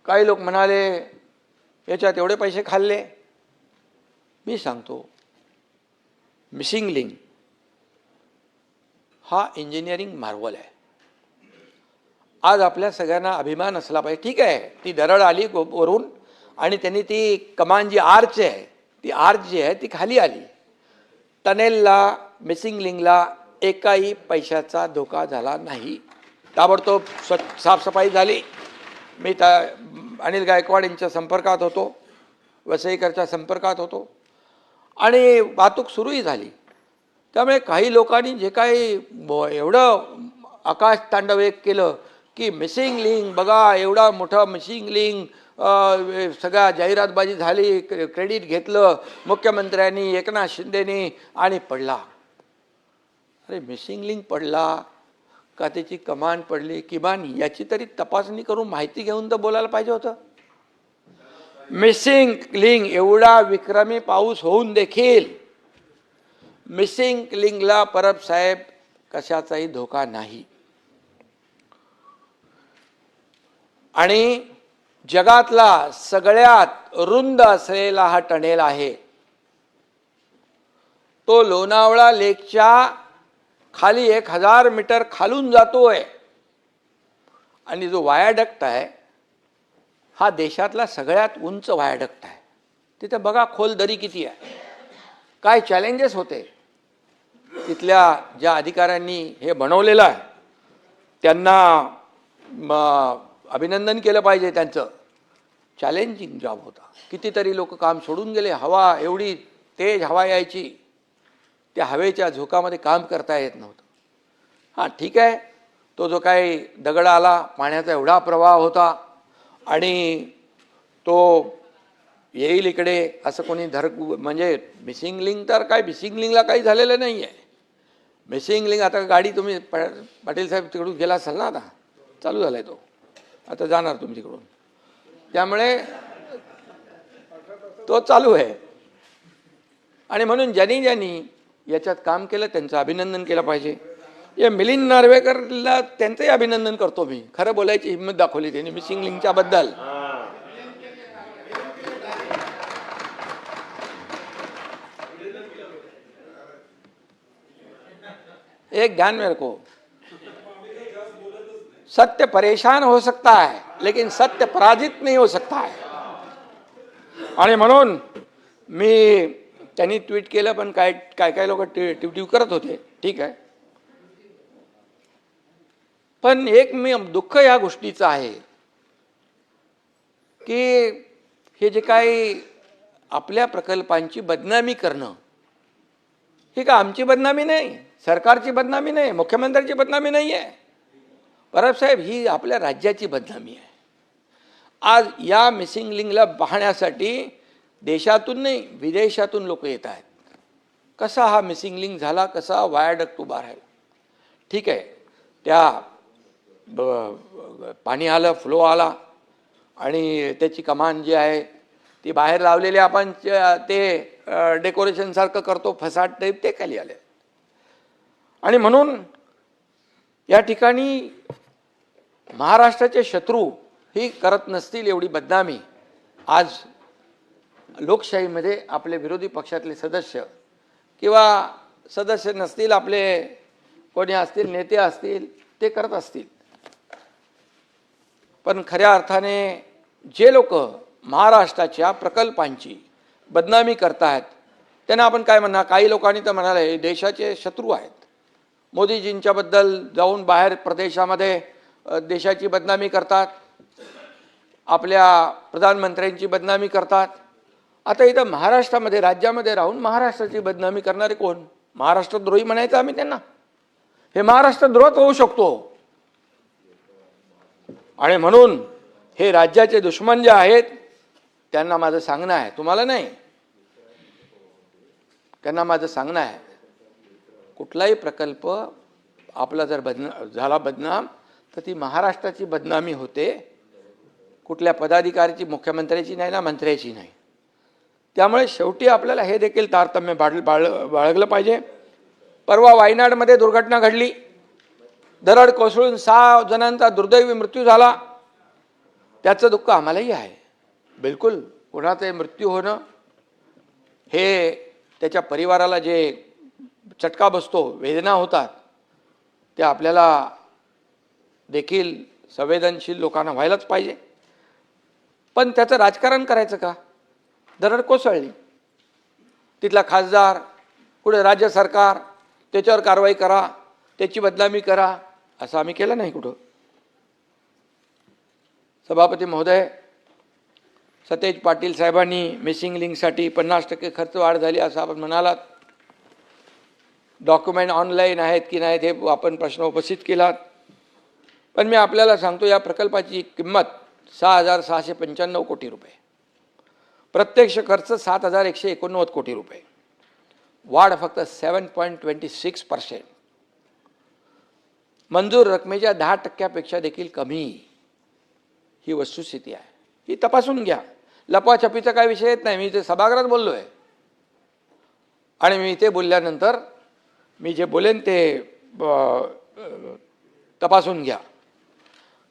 काही लोक म्हणाले याच्यात एवढे पैसे खाल्ले. मी सांगतो, मिसिंग लिंक हा इंजिनिअरिंग मार्वल आहे. आज आपल्या सगळ्यांना अभिमान असला पाहिजे. ठीक आहे, ती दरड आली वरून आणि त्यांनी ती कमान जी आर्च आहे, ती आर्च जी आहे ती खाली आली. टनेलला, मिसिंग लिंकला एकाही पैशाचा धोका झाला नाही. ताबडतोब साफसफाई झाली. मी अनिल गायकवाड यांच्या संपर्कात होतो, वसईकरच्या संपर्कात होतो आणि वाहतूक सुरूही झाली. त्यामुळे काही लोकांनी जे काही एवढं आकाश तांडव एक केलं की मिसिंग लिंक बघा, एवढा मोठा मिसिंग लिंक, सगळ्या जाहिरातबाजी झाली, क्रेडिट घेतलं मुख्यमंत्र्यांनी, एकनाथ शिंदेनी आणि पडला. अरे मिसिंग लिंक पडला का त्याची कमांड पडली, किमान याची तरी तपासणी करून माहिती घेऊन तर बोलायला पाहिजे होतं. मिसिंग लिंक एवढा विक्रमी पाऊस होऊन देखील मिसिंग लिंकला परब साहेब कशाचाही धोका नाही. आणि जगातला सगळ्यात रुंद असलेला हा टनेल आहे. तो लोणावळा लेकच्या खाली 1000 मीटर खालून जातोय. आणि जो वायाडक्ट आहे हा देशातला सगळ्यात उंच वायाडक्ट आहे. तिथे बघा खोल दरी किती आहे, काय चॅलेंजेस होते. तिथल्या ज्या अधिकाऱ्यांनी हे बनवलेलं आहे त्यांना अभिनंदन केलं पाहिजे. त्यांचं चॅलेंजिंग जॉब होता. कितीतरी लोक काम सोडून गेले. हवा एवढी तेज हवा यायची, त्या हवेच्या झोकामध्ये काम करता येत नव्हतं. हां ठीक आहे, तो जो काही दगड आला, पाण्याचा एवढा प्रवाह होता आणि तो येईल इकडे असं कोणी म्हणजे मिसिंग लिंक तर काय, मिसिंग लिंकला काही झालेलं नाही आहे. मिसिंग लिंक आता गाडी तुम्ही पाटील साहेब तिकडून गेला असाल ना, आता चालू झाला आहे तो, आता जाणार तुम्ही तिकडून, त्यामुळे तो चालू आहे. आणि म्हणून ज्यांनी याच्यात काम केलं त्यांचं अभिनंदन केलं पाहिजे. या मिलिंद नार्वेकरला त्यांचंही अभिनंदन करतो मी. खरं बोलायची हिंमत दाखवली त्यांनी मिसिंग लिंकच्या बद्दल. एक ध्यान में रखो, सत्य परेशान हो सकता है लेकिन सत्य पराजित नहीं हो सकता है. आणि म्हणून मी त्यांनी ट्विट केलं, पण काय लोक ट्विट करत होते, ठीक आहे. पण एक मी दुःख या गोष्टीचं आहे की हे जे काही आपल्या प्रकल्पांची बदनामी करणं, ही का आमची बदनामी नाही, सरकारची बदनामी नाही, मुख्यमंत्र्यांची बदनामी नाही आहे. परब साहेब, ही आपल्या राज्याची बदनामी आहे. आज या मिसिंग लिंकला पाहण्यासाठी देशातून नाही विदेशातून लोक येत आहेत. कसा हा मिसिंग लिंक झाला, कसा वायाडक्ट उभा राहिला. ठीक आहे, त्या पाणी आलं, फ्लो आला आणि त्याची कमान जी आहे ती बाहेर लावलेली आपण ते डेकोरेशन सारखं करतो, फसाड टाईप, ते खाली आले. आणि म्हणून या ठिकाणी महाराष्ट्राचे शत्रू ही करत नसतील एवढी बदनामी आज लोकशाहीमध्ये आपले विरोधी पक्षातले सदस्य किंवा सदस्य नसतील, आपले कोणी असतील, नेते असतील, ते करत असतील. पण खऱ्या अर्थाने जे लोक महाराष्ट्राच्या प्रकल्पांची बदनामी करतायत त्यांना आपण काय म्हणणार. काही लोकांनी तर म्हणाले हे देशाचे शत्रू आहेत. मोदीजींच्या बद्दल जाऊन बाहेर प्रदेशामध्ये देशाची बदनामी करतात, आपल्या प्रधानमंत्र्यांची बदनामी करतात. आता इथं महाराष्ट्रामध्ये, राज्यामध्ये राहून महाराष्ट्राची बदनामी करणारे कोण? महाराष्ट्रद्रोही म्हणायचं आम्ही त्यांना? हे महाराष्ट्रद्रोहच होऊ शकतो. आणि म्हणून हे राज्याचे दुश्मन जे आहेत त्यांना माझं सांगणं आहे, तुम्हाला नाही, त्यांना माझं सांगणं आहे, कुठलाही प्रकल्प आपला जर झाला बदनाम तर ती महाराष्ट्राची बदनामी होते, कुठल्या पदाधिकाऱ्याची, मुख्यमंत्र्याची नाही ना, मंत्र्याची नाही. त्यामुळे शेवटी आपल्याला हे देखील तारतम्य बाळगलं पाहिजे. परवा वायनाडमध्ये दुर्घटना घडली, दरड कोसळून 6 जणांचा दुर्दैवी मृत्यू झाला. त्याचं दुःख आम्हालाही आहे. बिलकुल कोणाचाही मृत्यू होणं हे त्याच्या परिवाराला जे चटका बसतो, वेदना होतात, ते आपल्याला देखील संवेदनशील लोकांना व्हायलाच पाहिजे. पण त्याचं राजकारण करायचं का? दरड कोसळली, तिथला खासदार, पुढे राज्य सरकार त्याच्यावर कारवाई करा, त्याची बदनामी करा, असं आम्ही केलं नाही कुठं. सभापती महोदय, सतेज पाटील साहेबांनी मिसिंग लिंकसाठी 50% खर्च वाढ झाली असं आपण म्हणालात. डॉक्युमेंट ऑनलाईन आहेत की नाहीत हे आपण प्रश्न उपस्थित केलात. पण मी आपल्याला सांगतो या प्रकल्पाची किंमत 6,695 कोटी रुपये, प्रत्यक्ष खर्च 7,189 कोटी रुपये, वाढ फक्त 7.26%, मंजूर रकमेच्या 10% देखील कमी. ही वस्तुस्थिती आहे, ही तपासून घ्या. लपवाछपीचा काय विषय येत नाही. मी इथे सभागृहात बोललो आहे आणि मी इथे बोलल्यानंतर मी जे बोलेन ते तपासून घ्या.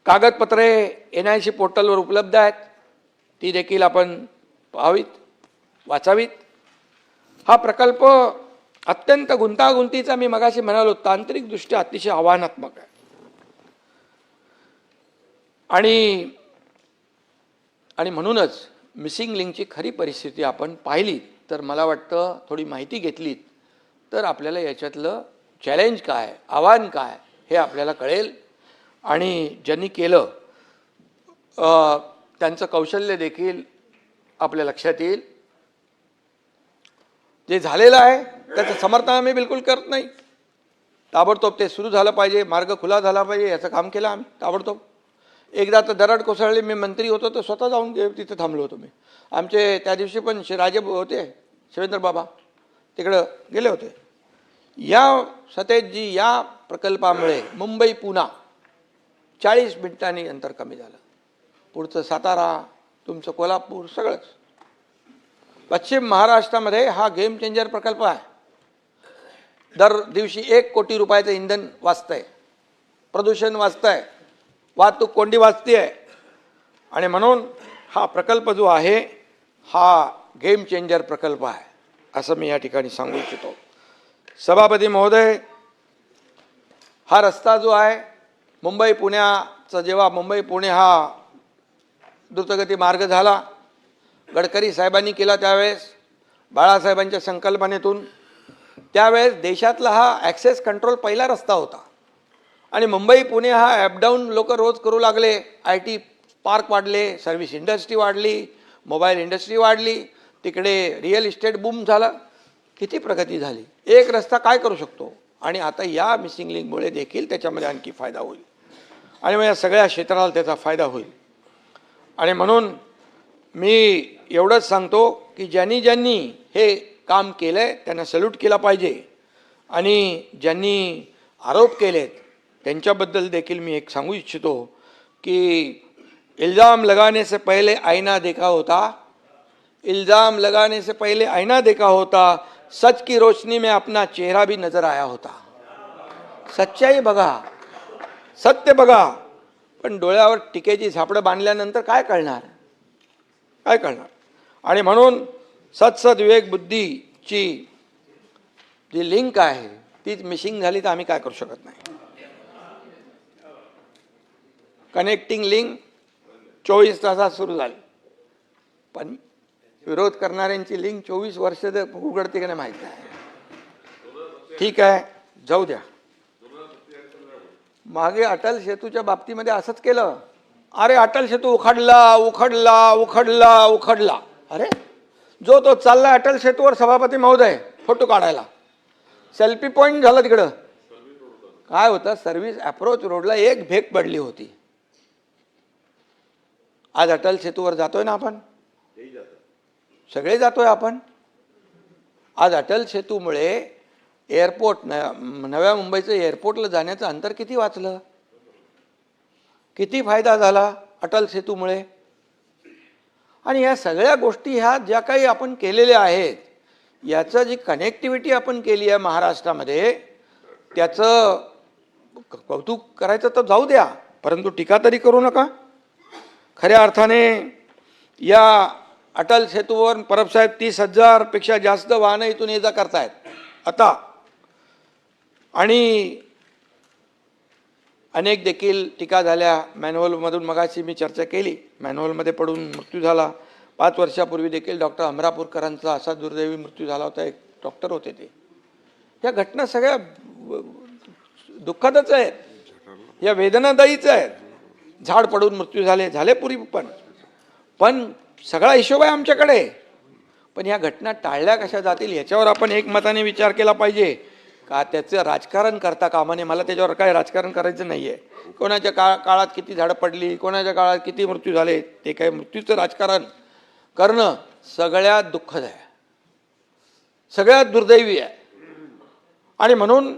कागदपत्रे NIC पोर्टलवर उपलब्ध आहेत, ती देखील आपण पाहावीत, वाचावीत. हा प्रकल्प अत्यंत गुंतागुंतीचा, मी मगाशी म्हणालो तांत्रिकदृष्ट्या अतिशय आव्हानात्मक आहे. आणि म्हणूनच मिसिंग लिंकची खरी परिस्थिती आपण पाहिली तर मला वाटतं थोडी माहिती घेतलीत तर आपल्याला याच्यातलं चॅलेंज काय, आव्हान काय हे आपल्याला कळेल. आणि ज्यांनी केलं त्यांचं कौशल्य देखील आपल्या लक्षात येईल. जे झालेलं आहे त्याचं समर्थन आम्ही बिलकुल करत नाही. ताबडतोब ते सुरू झालं पाहिजे, मार्ग खुला झाला पाहिजे, याचं काम केलं आम्ही ताबडतोब. एकदा तर दरड कोसळली, मी मंत्री होतो तर स्वतः जाऊन तिथे थांबलो होतो मी. आमचे त्या दिवशी पण राजे होते, शिवेंद्र बाबा तिकडं गेले होते. या सतेजजी, या प्रकल्पामुळे मुंबई पुणा 40 मिनिटांनी अंतर कमी झालं. पुढचं सातारा, तुमचं कोल्हापूर सगळंच. पश्चिम महाराष्ट्रामध्ये हा गेम चेंजर प्रकल्प आहे. दर दिवशी 1 कोटी रुपयाचं इंधन वाचतंय, प्रदूषण वाचतंय, वाहतूक कोंडी वाचते आहे. आणि म्हणून हा प्रकल्प जो आहे हा गेम चेंजर प्रकल्प आहे असं मी या ठिकाणी सांगू इच्छितो. सभापती महोदय, हा रस्ता जो आहे मुंबई पुण्याचा, जेव्हा मुंबई पुणे हा द्रुतगती मार्ग झाला, गडकरी साहेबांनी केला त्यावेळेस बाळासाहेबांच्या संकल्पनेतून, त्यावेळेस देशातला हा ॲक्सेस कंट्रोल पहिला रस्ता होता. आणि मुंबई पुणे हा ॲपडाऊन लोक रोज करू लागले. IT पार्क वाढले, सर्व्हिस इंडस्ट्री वाढली, मोबाईल इंडस्ट्री वाढली, तिकडे रिअल इस्टेट बूम झाला, किती प्रगती झाली. एक रस्ता काय करू शकतो. आणि आता या मिसिंग लिंकमुळे देखील त्याच्यामध्ये आणखी फायदा होईल आणि मग या सगळ्या क्षेत्राला त्याचा फायदा होईल. आणि म्हणून मी एवढंच सांगतो की ज्यांनी हे काम केलं आहे त्यांना सल्यूट केला पाहिजे. आणि ज्यांनी आरोप केलेत त्यांच्याबद्दल देखील मी एक सांगू इच्छितो की इल्ज़ाम लगाने से पहले आईना देखा होता, इल्ज़ाम लगाने से पहले आईना देखा होता, सच की रोशनी में अपना चेहरा भी नजर आया होता. सच्चाई बघा, सत्य बघा, पण डोळ्यावर टिकेची झापडं बांधल्यानंतर काय कळणार, काय कळणार. आणि म्हणून सत्सद विवेक बुद्धीची जी लिंक आहे तीच मिसिंग झाली तर आम्ही काय करू शकत नाही. कनेक्टिंग लिंक 24 तासात सुरू झाली, पण विरोध करणाऱ्यांची लिंक 24 वर्ष उघडते की नाही माहीत नाही. ठीक आहे, जाऊ द्या. मागे अटल सेतूच्या बाबतीमध्ये असंच केलं. अरे अटल सेतू उखडला उखडला उखडला उखडला. अरे जो तो चालला अटल सेतूवर सभापती महोदय फोटो काढायला, सेल्फी पॉईंट झालं तिकडं. काय होतं, सर्व्हिस अप्रोच रोडला एक भेग पडली होती. आज अटल सेतूवर जातोय ना आपण, सगळे जातोय आपण. आज अटल सेतूमुळे एअरपोर्ट, नव्या मुंबईचं एअरपोर्टला जाण्याचं अंतर किती वाचलं, किती फायदा झाला अटल सेतूमुळे. आणि या सगळ्या गोष्टी ह्या ज्या काही आपण केलेल्या आहेत, याचं जी कनेक्टिव्हिटी आपण केली आहे महाराष्ट्रामध्ये, त्याचं कौतुक करायचं तर जाऊ द्या, परंतु टीका तरी करू नका. खऱ्या अर्थाने या अटल सेतूवर परबसाहेब 30,000 पेक्षा जास्त वाहनं इथून ये जा करतायत आता. आणि अनेक देखील टीका झाल्या. मॅन्युअलमधून मगाशी मी चर्चा केली, मॅन्युअलमध्ये पडून मृत्यू झाला. 5 वर्षापूर्वी देखील डॉक्टर अमरापूरकरांचा असा दुर्दैवी मृत्यू झाला होता. एक डॉक्टर होते ते. या घटना सगळ्या दुःखदच आहेत, या वेदनादायीच आहेत. झाड पडून मृत्यू झाले पूर्वी, पण सगळा हिशोब आहे आमच्याकडे. पण या घटना टाळल्या कशा जातील याच्यावर आपण एकमताने विचार केला पाहिजे. का त्याचं राजकारण करता कामा नये. मला त्याच्यावर काय राजकारण करायचं नाही आहे. कोणाच्या काळात किती झाडं पडली, कोणाच्या काळात किती मृत्यू झाले, ते काय मृत्यूचं राजकारण करणं सगळ्यात दुःखद आहे, सगळ्यात दुर्दैवी आहे. आणि म्हणून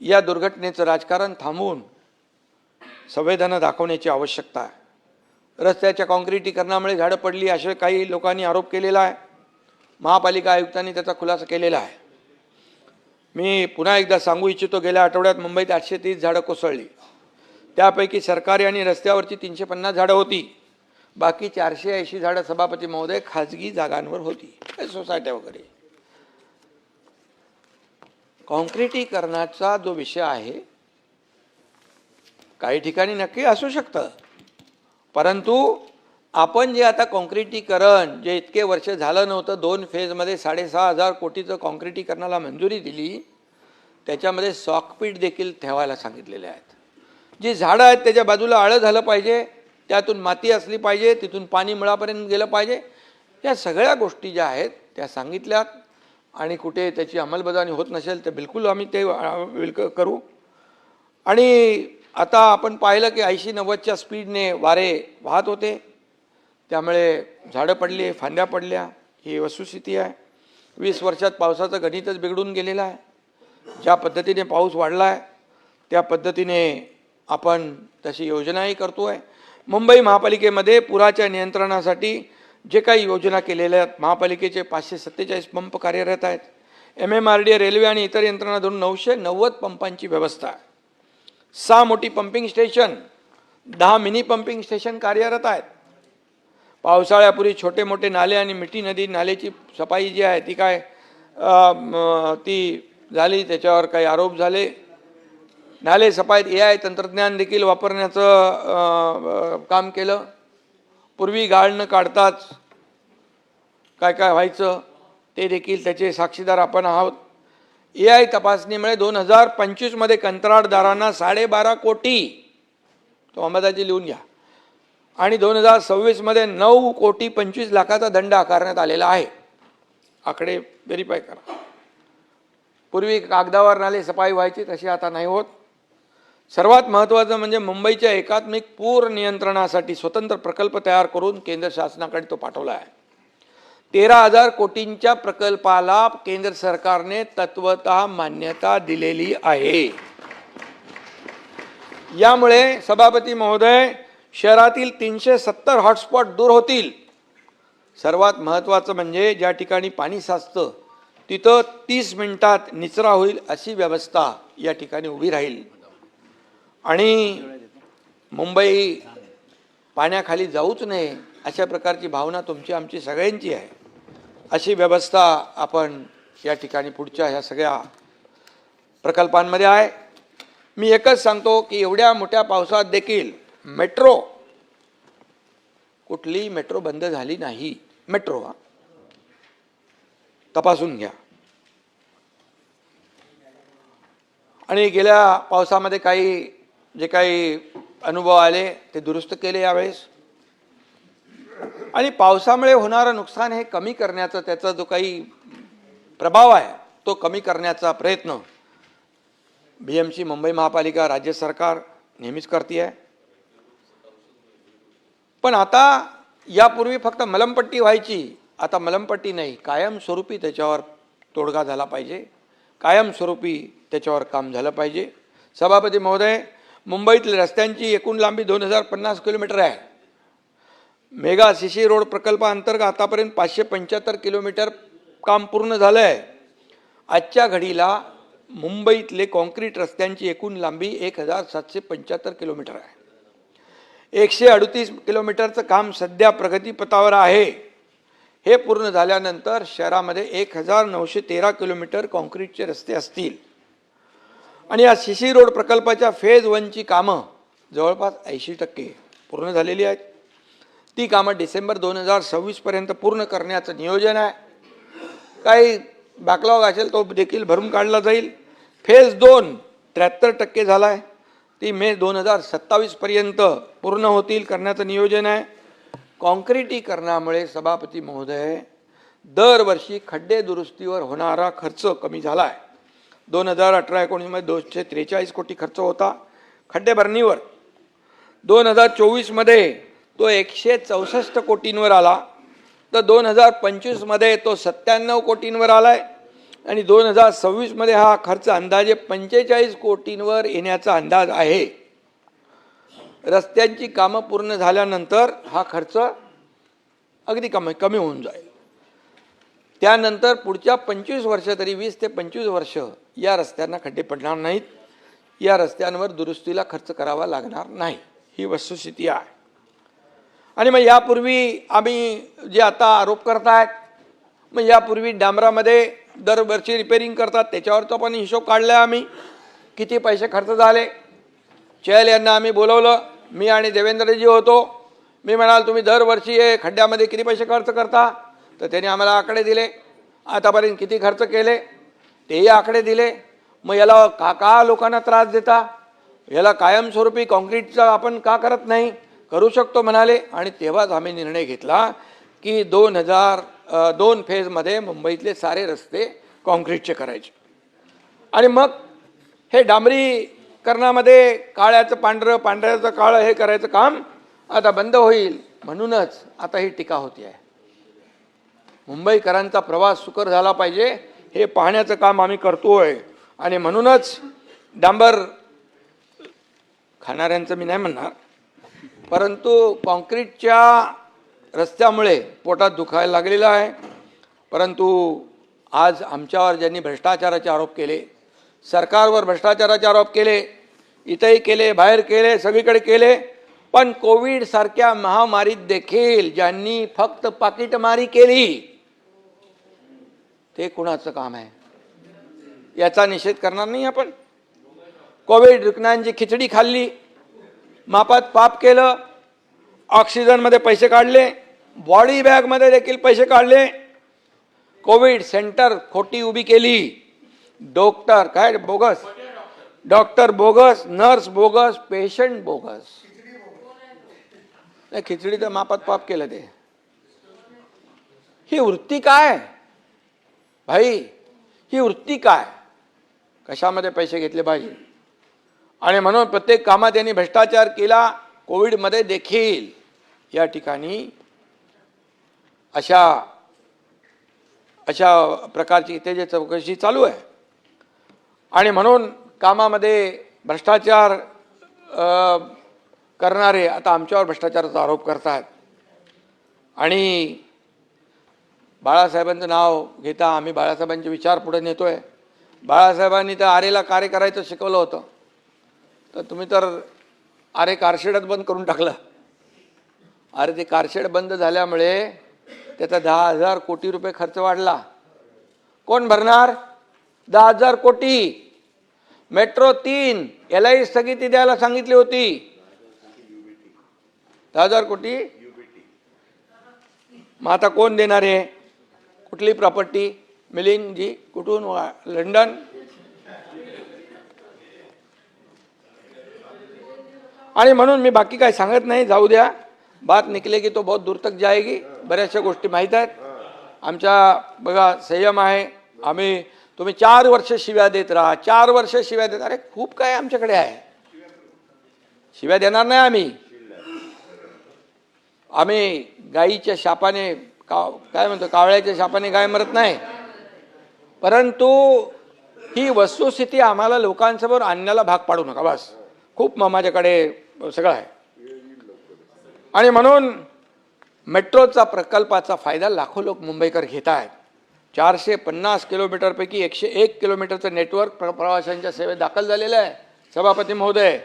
या दुर्घटनेचं राजकारण थांबवून संवेदना दाखवण्याची आवश्यकता आहे. रस्त्याच्या काँक्रिटीकरणामुळे झाडं पडली असे काही लोकांनी आरोप केलेला आहे. महापालिका आयुक्तांनी त्याचा खुलासा केलेला आहे. मी पुन्हा एकदा सांगू इच्छितो, गेल्या आठवड्यात मुंबईत 830 झाडं कोसळली. त्यापैकी सरकारी आणि रस्त्यावरची 350 झाडं होती. बाकी 480 झाडं सभापती महोदय खाजगी जागांवर होती, सोसायट्या वगैरे. काँक्रिटीकरणाचा जो विषय आहे काही ठिकाणी नक्की असू शकतं, परंतु आपण जे आता काँक्रिटीकरण जे इतके वर्ष झालं नव्हतं, 2 फेजमध्ये 6,500 कोटीचं काँक्रिटीकरणाला मंजुरी दिली, त्याच्यामध्ये सॉकपीट देखील ठेवायला सांगितलेले आहेत. जी झाडं आहेत त्याच्या बाजूला आळं झालं पाहिजे, त्यातून माती असली पाहिजे, तिथून पाणी मुळापर्यंत गेलं पाहिजे. या सगळ्या गोष्टी ज्या आहेत त्या सांगितल्यात आणि कुठे त्याची अंमलबजावणी होत नसेल तर बिलकुल आम्ही ते करू. आणि आता आपण पाहिलं की 80-90च्या स्पीडने वारे वाहत होते, त्यामुळे झाडं पडली, फांद्या पडल्या. ही वस्तुस्थिती आहे. 20 वर्षात पावसाचं गणितच बिघडून गेलेलं आहे. ज्या पद्धतीने पाऊस वाढला आहे त्या पद्धतीने आपण तशी योजनाही करतो आहे. मुंबई महापालिकेमध्ये पुराच्या नियंत्रणासाठी जे काही योजना केलेल्या आहेत, महापालिकेचे 547 पंप कार्यरत आहेत. MMRDA, रेल्वे आणि इतर यंत्रणा धरून 990 पंपांची व्यवस्था आहे. 6 मोठी pumping station, 10 mini pumping station कार्यरत आहेत. पावसाळ्यापूर्वी छोटे मोठे नाले आणि मिठी नदी नाल्याची सफाई जी आहे ती ती झाली, त्याच्यावर काही आरोप झाले. नाले सफाईत AI तंत्रज्ञान देखील वापरण्याचं काम केलं. पूर्वी गाळ न काढताच काय काय व्हायचं ते देखील त्याचे साक्षीदार आपण आहोत. AI तपासणीमुळे 2025मध्ये कंत्राटदारांना 12.5 कोटी, तो अंबादाजी लिहून घ्या, आणि 2026मध्ये 9,25,00,000चा दंड आकारण्यात आलेला आहे. आकडे व्हेरीफाय करा. पूर्वी कागदावर नाले सफाई व्हायची, तशी आता नाही होत. सर्वात महत्त्वाचं म्हणजे मुंबईच्या एकात्मिक पूर नियंत्रणासाठी स्वतंत्र प्रकल्प तयार करून केंद्र शासनाकडे तो पाठवला आहे. 13,000 कोटींच्या प्रकल्पाला केंद्र सरकारने तत्वतः मान्यता दिलेली आहे. यामुळे सभापती महोदय, शहरातील 370 हॉटस्पॉट दूर होतील. सर्वात महत्त्वाचं म्हणजे ज्या ठिकाणी पाणी साचतं तिथं 30 मिनिटात निचरा होईल अशी व्यवस्था या ठिकाणी उभी राहील. आणि मुंबई पाण्याखाली जाऊच नये अशा प्रकारची भावना तुमची आमची सगळ्यांची आहे. अशी व्यवस्था आपण या ठिकाणी पुढच्या ह्या सगळ्या प्रकल्पांमध्ये आहे. मी एकच सांगतो की एवढ्या मोठ्या पावसात देखील कुठलीही मेट्रो बंद झाली नाही. मेट्रो तपासून घ्या. आणि गेल्या पावसामध्ये जे काही अनुभव आले ते दुरुस्त केले यावेळेस. आणि पावसामुळे होणारं नुकसान हे कमी करण्याचा, त्याचा जो काही प्रभाव आहे तो कमी करण्याचा प्रयत्न BMC, मुंबई महापालिका, राज्य सरकार नेहमीच करते आहे. पण आता यापूर्वी फक्त मलमपट्टी व्हायची, आता मलमपट्टी नाही, कायमस्वरूपी त्याच्यावर तोडगा झाला पाहिजे, कायमस्वरूपी त्याच्यावर काम झालं पाहिजे. सभापती महोदय, मुंबईतील रस्त्यांची एकूण लांबी 2050 किलोमीटर आहे. मेगा CC रोड प्रकल्पाअंतर्गत आतापर्यंत 575 किलोमीटर काम पूर्ण झालं आहे. आजच्या घडीला मुंबईतले कॉन्क्रीट रस्त्यांची एकूण लांबी 1775 किलोमीटर आहे. 138 किलोमीटरचं काम सध्या प्रगतीपथावर आहे. हे पूर्ण झाल्यानंतर शहरामध्ये 1913 किलोमीटर कॉन्क्रीटचे रस्ते असतील. आणि या CC रोड प्रकल्पाच्या फेज 1ची कामं जवळपास 80% पूर्ण झालेली आहेत. ती कामं डिसेंबर 2026 पर्यंत पूर्ण करण्याचं नियोजन आहे. काही बॅकलॉग असेल तो देखील भरून काढला जाईल. फेज 2 73% झाला आहे. ती मे 2027 पर्यंत पूर्ण करण्याचं नियोजन आहे. काँक्रिटीकरणामुळे सभापती महोदय दरवर्षी खड्डे दुरुस्तीवर होणारा खर्च कमी झाला आहे. 2018-19मध्ये 243 कोटी खर्च होता खड्डे भरणीवर. 2024मध्ये तो 164 कोटींवर आला, तर 2025मध्ये तो 97 कोटींवर आला आहे आणि 2026मध्ये हा खर्च अंदाजे 45 कोटींवर येण्याचा अंदाज आहे. रस्त्यांची कामं पूर्ण झाल्यानंतर हा खर्च अगदी कमी होऊन जाईल. त्यानंतर पुढच्या 25 वर्ष तरी 20 ते 25 वर्ष या रस्त्यांना खड्डे पडणार नाहीत. या रस्त्यांवर दुरुस्तीला खर्च करावा लागणार नाही, ही वस्तुस्थिती आहे. आणि मग यापूर्वी आम्ही जे आता आरोप करतायत, मग यापूर्वी डांबरामध्ये दरवर्षी रिपेरिंग करतात, त्याच्यावरचा पण हिशोब काढला आम्ही, किती पैसे खर्च झाले. चहल यांना आम्ही बोलवलं, मी आणि देवेंद्रजी होतो. मी म्हणाल तुम्ही दरवर्षी हे खड्ड्यामध्ये किती पैसे खर्च करता, तर त्यांनी आम्हाला आकडे दिले. आतापर्यंत किती खर्च केले तेही आकडे दिले. मग याला का लोकांना त्रास देता, याला कायमस्वरूपी कॉन्क्रीटचा आपण का करत नाही, करू शकतो म्हणाले. आणि तेव्हाच आम्ही निर्णय घेतला की 2002 फेजमध्ये मुंबईतले सारे रस्ते कॉन्क्रीटचे करायचे. आणि मग हे डांबरीकरणामध्ये काळ्याचं पांढरं, पांढऱ्याचं काळं हे करायचं काम आता बंद होईल. म्हणूनच आता ही टीका होती आहे. मुंबईकरांचा प्रवास सुकर झाला पाहिजे हे पाहण्याचं काम आम्ही करतोय. आणि म्हणूनच डांबर खाणाऱ्यांचं मी नाही म्हणणार, परंतु कॉन्क्रीटच्या रस्त्यामुळे पोटात दुखायला लागलेलं आहे. परंतु आज आमच्यावर ज्यांनी भ्रष्टाचाराचे आरोप केले, सरकारवर भ्रष्टाचाराचे आरोप केले, इथेही केले, बाहेर केले, सगळीकडे केले, पण कोविडसारख्या महामारीत देखील ज्यांनी फक्त पाकिटमारी केली ते कुणाचं काम आहे, याचा निषेध करणार नाही आपण. कोविड रुग्णांची खिचडी खाल्ली, मापात पाप केलं, ऑक्सिजनमध्ये पैसे काढले, बॉडी बॅगमध्ये देखील पैसे काढले, कोविड सेंटर खोटी उभी केली, डॉक्टर काय bogus, doctor bogus, nurse bogus, patient bogus. नाही, खिचडी तर मापात पाप केलं ते. ही वृत्ती काय भाई, ही वृत्ती काय, कशामध्ये पैसे घेतले पाहिजे. आणि म्हणून प्रत्येक कामात यांनी भ्रष्टाचार केला. कोविडमध्ये देखील या ठिकाणी अशा प्रकारची इथे जे चौकशी चालू आहे. आणि म्हणून कामामध्ये भ्रष्टाचार करणारे आता आमच्यावर भ्रष्टाचाराचा आरोप करतात. आणि बाळासाहेबांचं नाव घेता आम्ही बाळासाहेबांचे विचार पुढे नेतोय. बाळासाहेबांनी तर आरेला कार्य करायचं शिकवलं होतं, तर तुम्ही तर आरे कारशेडच बंद करून टाकलं. अरे ते कारशेड बंद झाल्यामुळे त्याचा 10,000 कोटी रुपये खर्च वाढला. कोण भरणार 10,000 कोटी? मेट्रो 3 यालाही स्थगिती द्यायला सांगितली होती. 10,000 कोटी मग आता कोण देणार आहे? कुठली प्रॉपर्टी? मिलिंद जी कुठून? लंडन. आणि म्हणून मी बाकी काय सांगत नाही, जाऊ द्या. बात निकलेगी तो बहुत दूर तक जाएगी. बऱ्याचशा गोष्टी माहीत आहेत आमच्या. बघा संयम आहे. आम्ही तुम्ही 4 वर्ष शिव्या देत राहा, 4 वर्ष शिव्या देत. अरे खूप काय आमच्याकडे आहे, शिव्या देणार नाही आम्ही. आम्ही गायीच्या शापाने काय म्हणतो, कावळ्याच्या शापाने गाय मरत नाही. परंतु ही वस्तुस्थिती आम्हाला लोकांसमोर आणण्याला भाग पाडू नका बस. खूप माझ्याकडे सगळं आहे. आणि म्हणून मेट्रोचा प्रकल्पाचा फायदा लाखो लोक मुंबईकर घेत आहेत. 450 किलोमीटरपैकी 101 किलोमीटरचं नेटवर्क प्रवाशांच्या सेवेत दाखल झालेलं आहे. सभापती महोदय,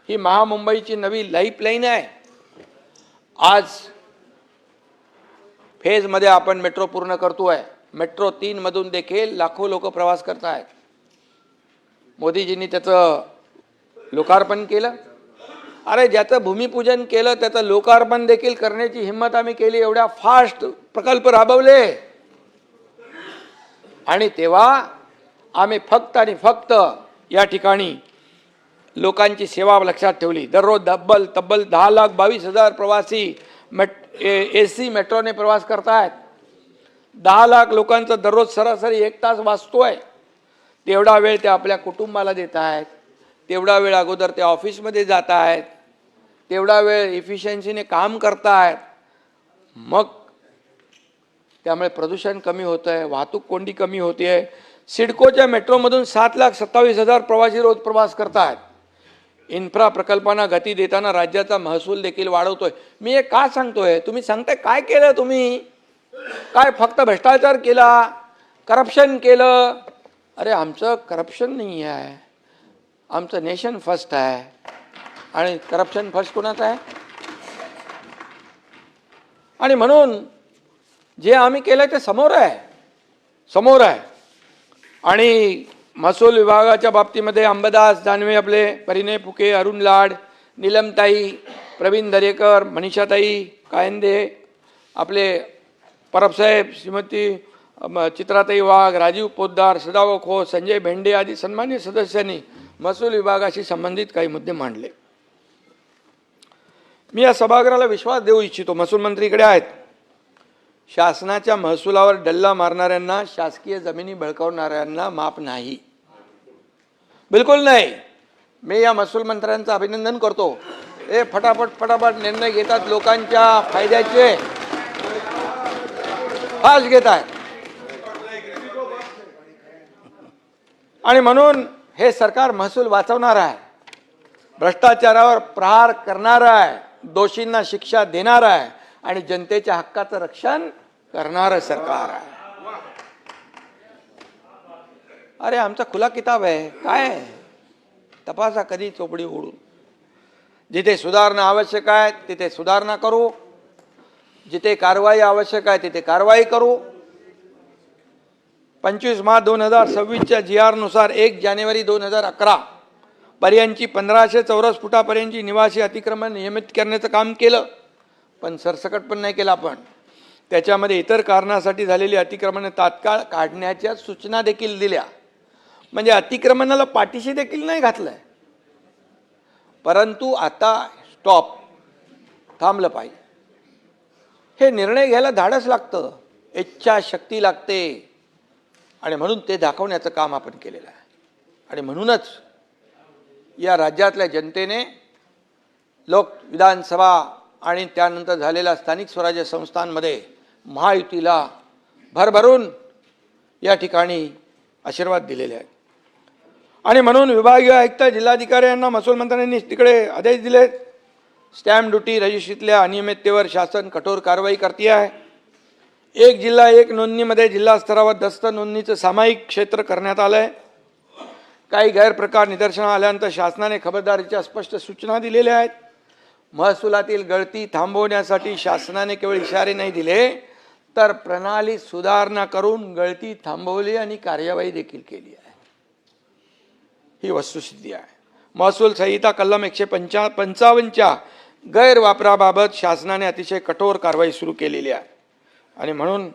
ही महामुंबईची नवी लाईफलाईन आहे. आज फेजमध्ये आपण मेट्रो पूर्ण करतोय. मेट्रो 3 मधून देखील लाखो लोक प्रवास करत आहेत. मोदीजींनी त्याचं लोकार्पण केलं. अरे ज्याचं भूमिपूजन केलं त्याचं लोकार्पण देखील करण्याची हिंमत आम्ही केली. एवढ्या फास्ट प्रकल्प राबवले. आणि तेव्हा आम्ही फक्त आणि फक्त या ठिकाणी लोकांची सेवा लक्षात ठेवली. दररोज तब्बल 10,22,000 प्रवासी AC मेट्रोने प्रवास करतायत. 10 लाख लोकांचा दररोज सरासरी 1 तास वाचतोय, तेवढा वेळ ते आपल्या कुटुंबाला देत आहेत, तेवढा वेळ अगोदर ते ऑफिसमध्ये जात आहेत, तेवढा वेळ इफिशियन्सीने काम करतायत. मग त्यामुळे प्रदूषण कमी होतं आहे, वाहतूक कोंडी कमी होते आहे. सिडकोच्या मेट्रोमधून 7,27,000 प्रवासी रोज प्रवास करतात. इन्फ्रा प्रकल्पांना गती देताना राज्याचा महसूल देखील वाढवतोय. मी हे का सांगतोय? तुम्ही सांगताय काय केलं तुम्ही? काय फक्त भ्रष्टाचार केला, करप्शन केलं? अरे आमचं करप्शन नाही आहे, आमचं नेशन फर्स्ट आहे. आणि करप्शन फर्स्ट कोणाचं आहे? आणि म्हणून जे आम्ही केलं ते समोर आहे. आणि महसूल विभागाच्या बाबतीमध्ये अंबादास दानवे, आपले परिणय फुके, अरुण लाड, नीलमताई, प्रवीण दरेकर, मनीषाताई कायंदे, आपले परबसाहेब, श्रीमती चित्राताई वाघ, राजीव पोद्दार, सदाभाऊ खोत, संजय भेंडे आदी सन्मान्य सदस्यांनी महसूल विभागाशी संबंधित काही मुद्दे मांडले. मी या सभागृहाला विश्वास देऊ इच्छितो, महसूल मंत्री इकडे आहेत, शासनाच्या महसुलावर डल्ला मारणाऱ्यांना, शासकीय जमिनी बळकावणाऱ्यांना माफ नाही, बिलकुल नाही. मी या महसूल मंत्र्यांचं अभिनंदन करतो. हे फटाफट निर्णय घेतात, लोकांच्या फायद्याचे फास्ट घेत आहेत. आणि म्हणून हे सरकार महसूल वाचवणार आहे, भ्रष्टाचारावर प्रहार करणार आहे, दोषींना शिक्षा देणार आहे आणि जनतेच्या हक्काचं रक्षण करणारं सरकार आहे. अरे आमचा खुला किताब आहे, काय तपासा कधी चोपडी ओढून. जिथे सुधारणा आवश्यक आहे तिथे सुधारणा करू, जिथे कारवाई आवश्यक आहे तिथे कारवाई करू. 25 मार्च 2026च्या GR नुसार 1 जानेवारी 2011 पर्यंतची 1500 चौरस फुटापर्यंतची निवासी अतिक्रमण नियमित करण्याचं काम केलं, पण सरसकट पण नाही केलं आपण. त्याच्यामध्ये इतर कारणासाठी झालेली अतिक्रमणे तात्काळ काढण्याच्या सूचना देखील दिल्या. म्हणजे अतिक्रमणाला पाठीशी देखील नाही घातलंय. परंतु आता स्टॉप, थांबलं पाहिजे. हे निर्णय घ्यायला धाडस लागतं, इच्छाशक्ती लागते आणि म्हणून ते दाखवण्याचं काम आपण केलेलं आहे. आणि म्हणूनच या राज्यातल्या जनतेने लोक विधानसभा आणि त्यानंतर झालेल्या स्थानिक स्वराज्य संस्थांमध्ये महायुतीला भरभरून या ठिकाणी आशीर्वाद दिलेले आहेत. आणि म्हणून विभागीय आयुक्त, जिल्हाधिकारी यांना महसूल मंत्र्यांनी तिकडे आदेश दिले. स्टॅम्प ड्युटी रजिस्ट्रीतल्या अनियमिततेवर शासन कठोर कारवाई करते आहे. 1 जिल्हा 1 नोंदणीमध्ये जिल्हा स्तरावर दस्त नोंदणीचं सामायिक क्षेत्र करण्यात आलं आहे. काही गैरप्रकार निदर्शनास आल्यानंतर शासनाने खबरदारीच्या स्पष्ट सूचना दिलेल्या आहेत. महसुलातील गळती थांबवण्यासाठी शासनाने केवळ इशारे नाही दिले, तर प्रणाली सुधारणा करून गळती थांबवली आणि कार्यवाही देखील केली आहे. ही वस्तुस्थिती आहे. महसूल संहिता कलम 155च्या गैरवापराबाबत शासनाने अतिशय कठोर कारवाई सुरू केलेली आहे. आणि म्हणून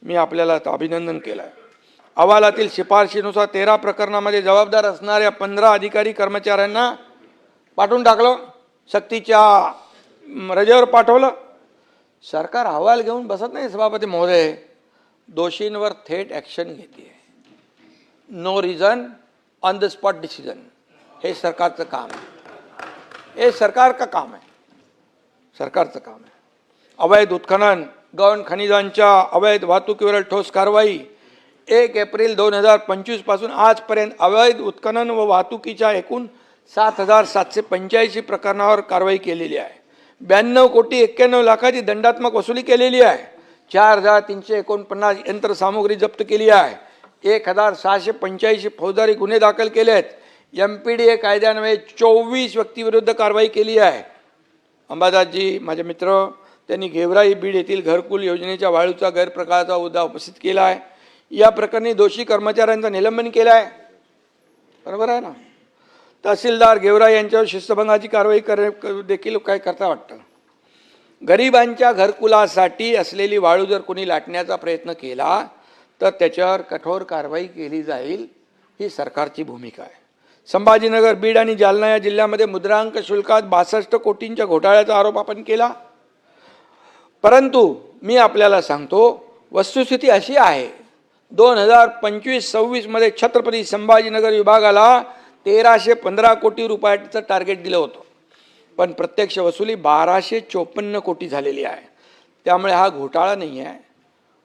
मी आपल्याला अभिनंदन केलं आहे. अहवालातील शिफारशीनुसार 13 प्रकरणामध्ये जबाबदार असणाऱ्या 15 अधिकारी कर्मचाऱ्यांना पाठवून टाकलं, सक्तीच्या रजेवर पाठवलं. सरकार अहवाल घेऊन बसत नाही सभापती महोदय, दोषींवर थेट ॲक्शन घेते. No reason on the spot decision. हे सरकारचं काम आहे, हे सरकार का काम आहे, सरकारचं काम आहे. अवैध उत्खनन, गौण खनिजांच्या अवैध वाहतुकीवर ठोस कारवाई. 1 एप्रिल 2025 पासून आजपर्यंत अवैध उत्खनन व वाहतुकीच्या एकूण 7,785 प्रकरणावर कारवाई केलेली आहे. 92,91,00,000ची दंडात्मक वसुली केलेली आहे. 4,349 यंत्रसामुग्री जप्त केली आहे. 1,685 फौजदारी गुन्हे दाखल केले आहेत. MPDA कायद्यान्वये 24 व्यक्तीविरुद्ध कारवाई केली आहे. अंबादासजी माझे मित्र, त्यांनी गेवराई बीड येथील घरकुल योजनेच्या वाळूचा गैरप्रकारचा मुद्दा उपस्थित केला आहे. या प्रकरणी दोषी कर्मचाऱ्यांचं निलंबन केलं आहे, बरोबर आहे ना. तहसीलदार गेवराई यांच्यावर शिस्तभंगाची कारवाई देखील काय करता वाटतं. गरिबांच्या घरकुलासाठी असलेली वाळू जर कोणी लाटण्याचा प्रयत्न केला तर त्याच्यावर कठोर कारवाई केली जाईल, ही सरकारची भूमिका आहे. संभाजीनगर, बीड आणि जालना या जिल्ह्यामध्ये मुद्रांक शुल्कात 62 कोटींच्या घोटाळ्याचा आरोप आपण केला. परंतु मी आपल्याला सांगतो, वस्तुस्थिती अशी आहे, 2025-26 मध्ये छत्रपती संभाजीनगर विभागाला 1315 कोटी रुपयाचं टार्गेट दिलं होतं, पण प्रत्यक्ष वसुली 1254 कोटी झालेली आहे. त्यामुळे हा घोटाळा नाही आहे,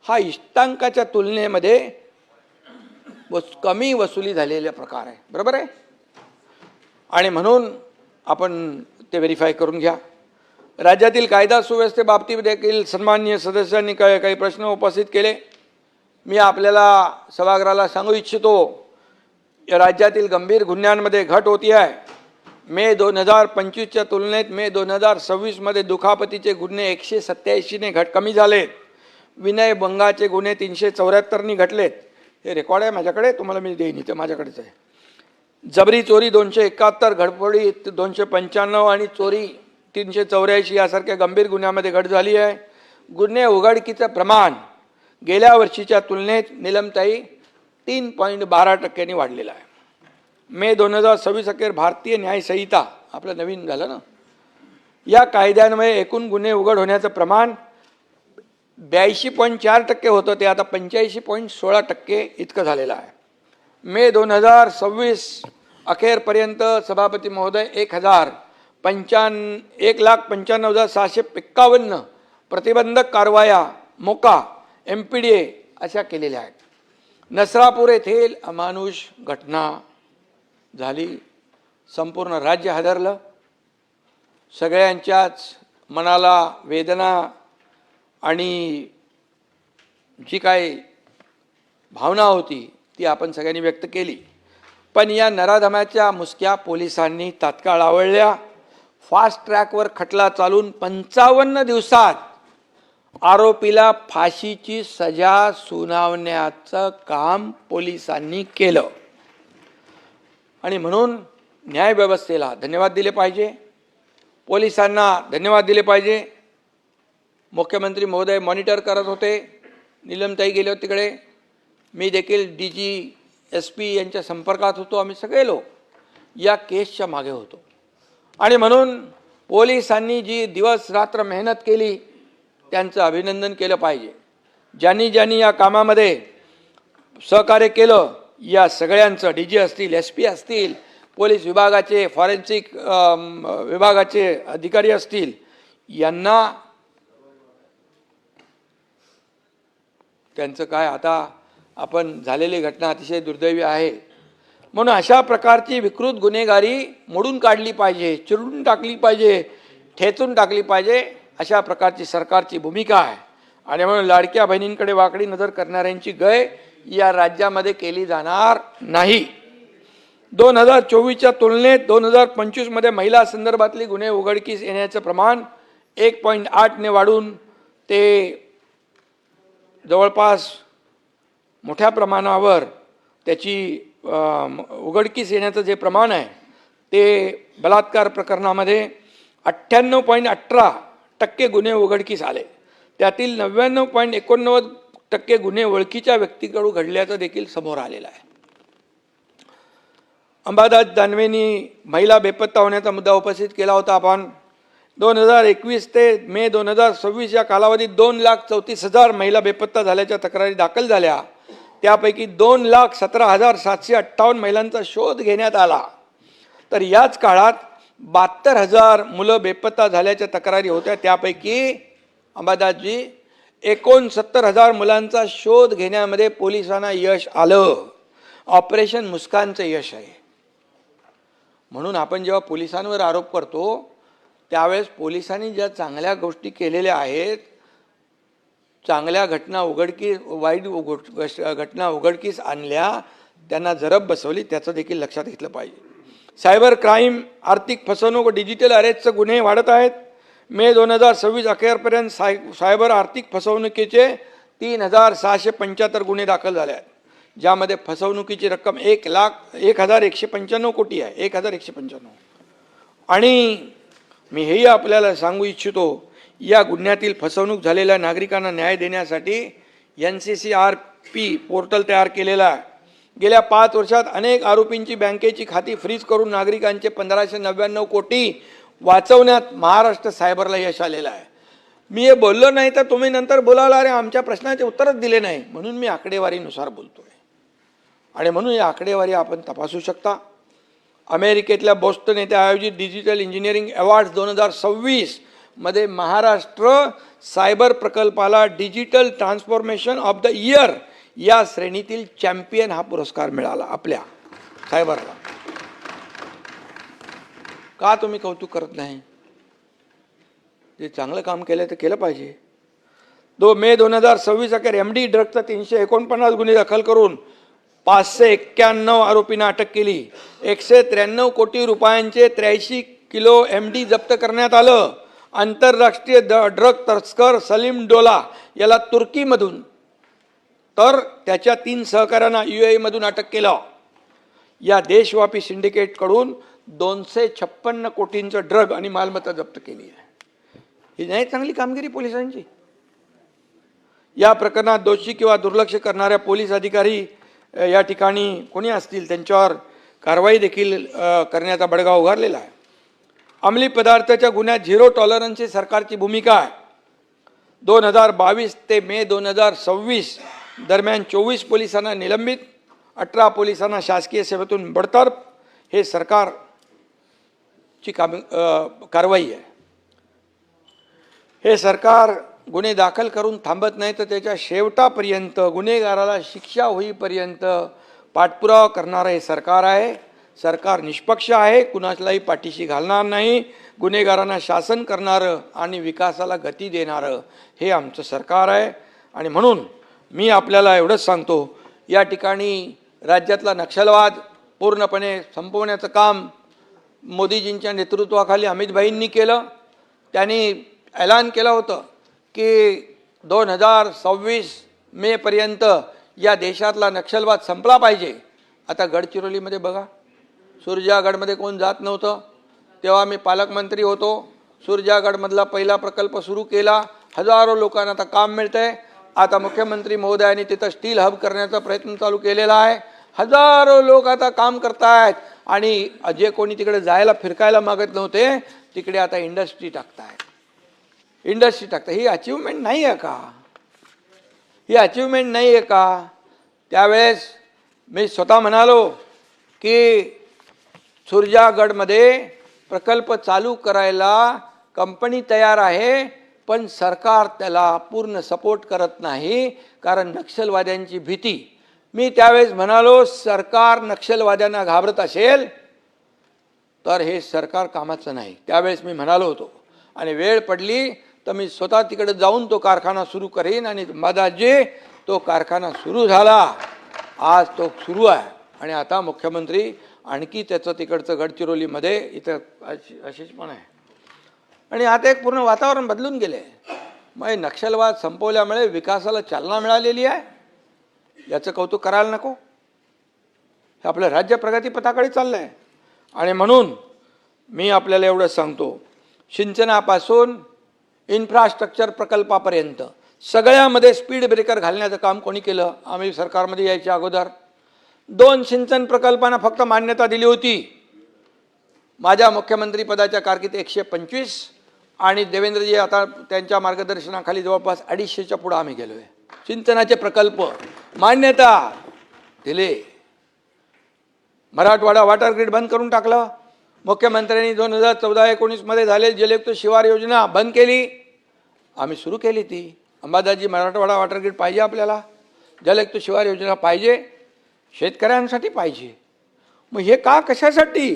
हा इष्टांकाच्या तुलनेमध्ये कमी वसुली झालेला प्रकार आहे. बरोबर आहे. आणि म्हणून आपण ते व्हेरीफाय करून घ्या. राज्यातील कायदा सुव्यवस्थेबाबतीत देखील सन्माननीय सदस्यांनी काही प्रश्न उपस्थित केले. मी आपल्याला सभागृहाला सांगू इच्छितो, या राज्यातील गंभीर गुन्ह्यांमध्ये घट होती आहे. मे 2025च्या तुलनेत मे 2026 मध्ये दुखापतीचे गुन्हे 187ने कमी झालेत. विनयभंगाचे गुन्हे 374नी घटलेत. हे रेकॉर्ड आहे माझ्याकडे, तुम्हाला मी देईन, इथे माझ्याकडेच आहे. जबरी चोरी 271, घडफोडी 295 आणि चोरी 384 यासारख्या गंभीर गुन्ह्यामध्ये घट झाली आहे. गुन्हे उघडकीचं प्रमाण गेल्या वर्षीच्या तुलनेत निलमताई 3.12% वाढलेलं आहे. मे 2026 अखेर भारतीय न्याय संहिता आपलं नवीन झालं ना, या कायद्यान्वये एकूण गुन्हे उघड होण्याचं प्रमाण 82.4% होतं, ते आता 85.16% इतकं झालेलं आहे. मे 2026 अखेरपर्यंत सभापती महोदय 1,95,751 प्रतिबंधक कारवाया मोका MPDA अशा केलेल्या आहेत. नसरापूर येथील अमानुष घटना झाली, संपूर्ण राज्य हादरलं. सगळ्यांच्याच मनाला वेदना आणि जी काही भावना होती ती आपण सगळ्यांनी व्यक्त केली. पण या नराधमाच्या मुसक्या पोलिसांनी तात्काळ आवळल्या. फास्ट ट्रॅकवर खटला चालून 55 दिवसात आरोपीला फाशीची सजा सुनावण्याचं काम पोलिसांनी केलं. आणि म्हणून न्यायव्यवस्थेला धन्यवाद दिले पाहिजे, पोलिसांना धन्यवाद दिले पाहिजे. मुख्यमंत्री महोदय मॉनिटर करत होते, निलमताई गेले होते तिकडे, मी देखील DG SP यांच्या संपर्कात होतो. आम्ही सगळे लोक या केसच्या मागे होतो. आणि म्हणून पोलिसांनी जी दिवस रात्र मेहनत केली त्यांचं अभिनंदन केलं पाहिजे. ज्यांनी ज्यांनी या कामामध्ये सहकार्य केलं या सगळ्यांचं, DG असतील, SP असतील, पोलीस विभागाचे, फॉरेन्सिक विभागाचे अधिकारी असतील, यांना त्यांचं काय, आता आपण झालेली घटना अतिशय दुर्दैवी आहे. म्हणून अशा प्रकारची विकृत गुन्हेगारी मोडून काढली पाहिजे, चिरडून टाकली पाहिजे, ठेचून टाकली पाहिजे, अशा प्रकारची सरकारची भूमिका आहे. आणि म्हणून लाडक्या बहिणींकडे वाकडी नजर करणाऱ्यांची गय या राज्यामध्ये केली जाणार नाही. 2024च्या तुलनेत 2025 मध्ये महिला संदर्भातली गुन्हे उघडकीस येण्याचं प्रमाण 1.8ने वाढून ते जवळपास मोठ्या प्रमाणावर त्याची उघडकीस येण्याचं जे प्रमाण आहे ते बलात्कार प्रकरणामध्ये 98.18% गुन्हे उघडकीस आले. त्यातील 99.89% गुन्हे ओळखीच्या व्यक्तीकडून घडल्याचं देखील समोर आलेलं आहे. अंबादास दानवेंनी महिला बेपत्ता होण्याचा मुद्दा उपस्थित केला होता. आपण 2021 ते मे 2026 या कालावधीत 2,34,000 महिला बेपत्ता झाल्याच्या तक्रारी दाखल झाल्या. त्यापैकी 2,17,758 महिलांचा शोध घेण्यात आला. तर याच काळात 72,000 मुलं बेपत्ता झाल्याच्या तक्रारी होत्या. त्यापैकी अंबादासजी 69,000 मुलांचा शोध घेण्यामध्ये पोलिसांना यश आलं. ऑपरेशन मुस्कानचं यश आहे. म्हणून आपण जेव्हा पोलिसांवर आरोप करतो त्यावेळेस पोलिसांनी ज्या चांगल्या गोष्टी केलेल्या आहेत, चांगल्या घटना वाईट घटना उघडकीस आणल्या, त्यांना जरब बसवली, त्याचं देखील लक्षात घेतलं पाहिजे. सायबर क्राईम, आर्थिक फसवणूक व डिजिटल अरेस्टचे गुन्हे वाढत आहेत. मे 2026 अखेरपर्यंत सायबर आर्थिक फसवणुकीचे 3,675 गुन्हे दाखल झाले आहेत, ज्यामध्ये फसवणुकीची रक्कम 1,195 कोटी आहे. 1,195. आणि मी हेही आपल्याला सांगू इच्छितो, या गुन्ह्यातील फसवणूक झालेल्या नागरिकांना न्याय देण्यासाठी NCCRP पोर्टल तयार केलेला आहे. गेल्या 5 वर्षात अनेक आरोपींची बँकेची खाती फ्रीज करून नागरिकांचे 1,599 कोटी वाचवण्यात महाराष्ट्र सायबरला यश आलेलं आहे. मी हे बोललो नाही तर तुम्ही नंतर बोलाल अरे आमच्या प्रश्नाचे उत्तरच दिले नाही, म्हणून मी आकडेवारीनुसार बोलतोय. आणि म्हणून ही आकडेवारी आपण तपासू शकता. अमेरिकेतल्या बोस्टन येथे आयोजित डिजिटल इंजिनिअरिंग अवॉर्ड्स 2026 मध्ये महाराष्ट्र सायबर प्रकल्पाला digital transformation of the year या श्रेणीतील चॅम्पियन हा पुरस्कार मिळाला आपल्या सायबरला. का तुम्ही कौतुक करत नाही? जे चांगलं काम केलं ते केलं पाहिजे. मे 2026 अखेर MD ड्रगचा 349 गुन्हे दाखल करून 591 आरोपींना अटक केली. 193 कोटी रुपयांचे 83 किलो MD जप्त करण्यात आलं. आंतरराष्ट्रीय ड्रग तस्कर सलीम डोला याला तुर्कीमधून तर त्याच्या 3 सहकाऱ्यांना UAE मधून अटक केलं. या देशव्यापी सिंडिकेटकडून 256 कोटींचं ड्रग आणि मालमत्ता जप्त केली आहे. ही नाही चांगली कामगिरी पोलिसांची. या प्रकरणात दोषी किंवा दुर्लक्ष करणाऱ्या पोलीस अधिकारी या ठिकाणी कोणी असतील त्यांच्यावर कारवाई देखील करण्याचा बडगा उगारलेला आहे. अंमली पदार्थाच्या गुन्ह्यात झिरो टॉलरन्सची सरकारची भूमिका आहे. 2022 ते मे 2026 दरम्यान 24 पोलिसांना निलंबित, 18 पोलिसांना शासकीय सेवेतून बडतर्फ. हे सरकारची कारवाई आहे. हे सरकार गुन्हे दाखल करून थांबत नाही तर त्याच्या शेवटापर्यंत गुन्हेगाराला शिक्षा होईपर्यंत पाठपुरावा करणारं हे सरकार आहे. सरकार निष्पक्ष आहे, कुणालाही पाठीशी घालणार नाही. गुन्हेगारांना शासन करणारं आणि विकासाला गती देणारं हे आमचं सरकार आहे. आणि म्हणून मी आपल्याला एवढंच सांगतो, या ठिकाणी राज्यातला नक्षलवाद पूर्णपणे संपवण्याचं काम मोदीजींच्या नेतृत्वाखाली अमितभाईंनी केलं. त्यांनी ऐलान केलं होतं की 2026 मेपर्यंत या देशातला नक्षलवाद संपला पाहिजे. आता गडचिरोलीमध्ये बघा, सुरजागडमध्ये कोण जात नव्हतं, तेव्हा मी पालकमंत्री होतो. सुरजागडमधला पहिला प्रकल्प सुरू केला, हजारो लोकांना आता काम मिळतंय. आता मुख्यमंत्री महोदयांनी तिथं स्टील हब करण्याचा प्रयत्न चालू केलेला आहे. हजारो लोक आता काम करतायत आणि जे कोणी तिकडे जायला फिरकायला मागत नव्हते तिकडे आता इंडस्ट्री टाकतायत. ही अचिव्हमेंट नाही आहे का? ही अचिव्हमेंट नाही आहे का? त्यावेळेस मी स्वतः म्हणालो की सुरजागडमध्ये प्रकल्प चालू करायला कंपनी तयार आहे, पण सरकार त्याला पूर्ण सपोर्ट करत नाही, कारण नक्षलवाद्यांची भीती. मी त्यावेळेस म्हणालो सरकार नक्षलवाद्यांना घाबरत असेल तर हे सरकार कामाचं नाही. त्यावेळेस मी म्हणालो होतो. आणि वेळ पडली तर मी स्वतः तिकडे जाऊन तो कारखाना सुरू करीन. आणि मदाजी तो कारखाना सुरू झाला, आज तो सुरू आहे. आणि आता मुख्यमंत्री आणखी त्याचं तिकडचं गडचिरोलीमध्ये इथं अशीच पण आहे. आणि आता एक पूर्ण वातावरण बदलून गेले. मग नक्षलवाद संपवल्यामुळे विकासाला चालना मिळालेली आहे, याचं कौतुक करायला नको? हे आपलं राज्य प्रगतीपथाकडे चाललं आहे. आणि म्हणून मी आपल्याला एवढं सांगतो, सिंचनापासून इन्फ्रास्ट्रक्चर प्रकल्पापर्यंत सगळ्यामध्ये स्पीड ब्रेकर घालण्याचं काम कोणी केलं? आम्ही सरकारमध्ये यायच्या अगोदर 2 सिंचन प्रकल्पांना फक्त मान्यता दिली होती. माझ्या मुख्यमंत्रीपदाच्या कारकिर्दीत 125 आणि देवेंद्रजी आता त्यांच्या मार्गदर्शनाखाली जवळपास 250च्या पुढे आम्ही गेलोय. सिंचनाचे प्रकल्प मान्यता दिले. मराठवाडा वॉटर ग्रीड बंद करून टाकलं. मुख्यमंत्र्यांनी 2014-19 मध्ये झालेली जलयुक्त शिवार योजना बंद केली, आम्ही सुरू केली ती. अंबादासजी, मराठवाडा वॉटर ग्रीड पाहिजे आपल्याला, जलयुक्त शिवार योजना पाहिजे, शेतकऱ्यांसाठी पाहिजे. मग हे का, कशासाठी?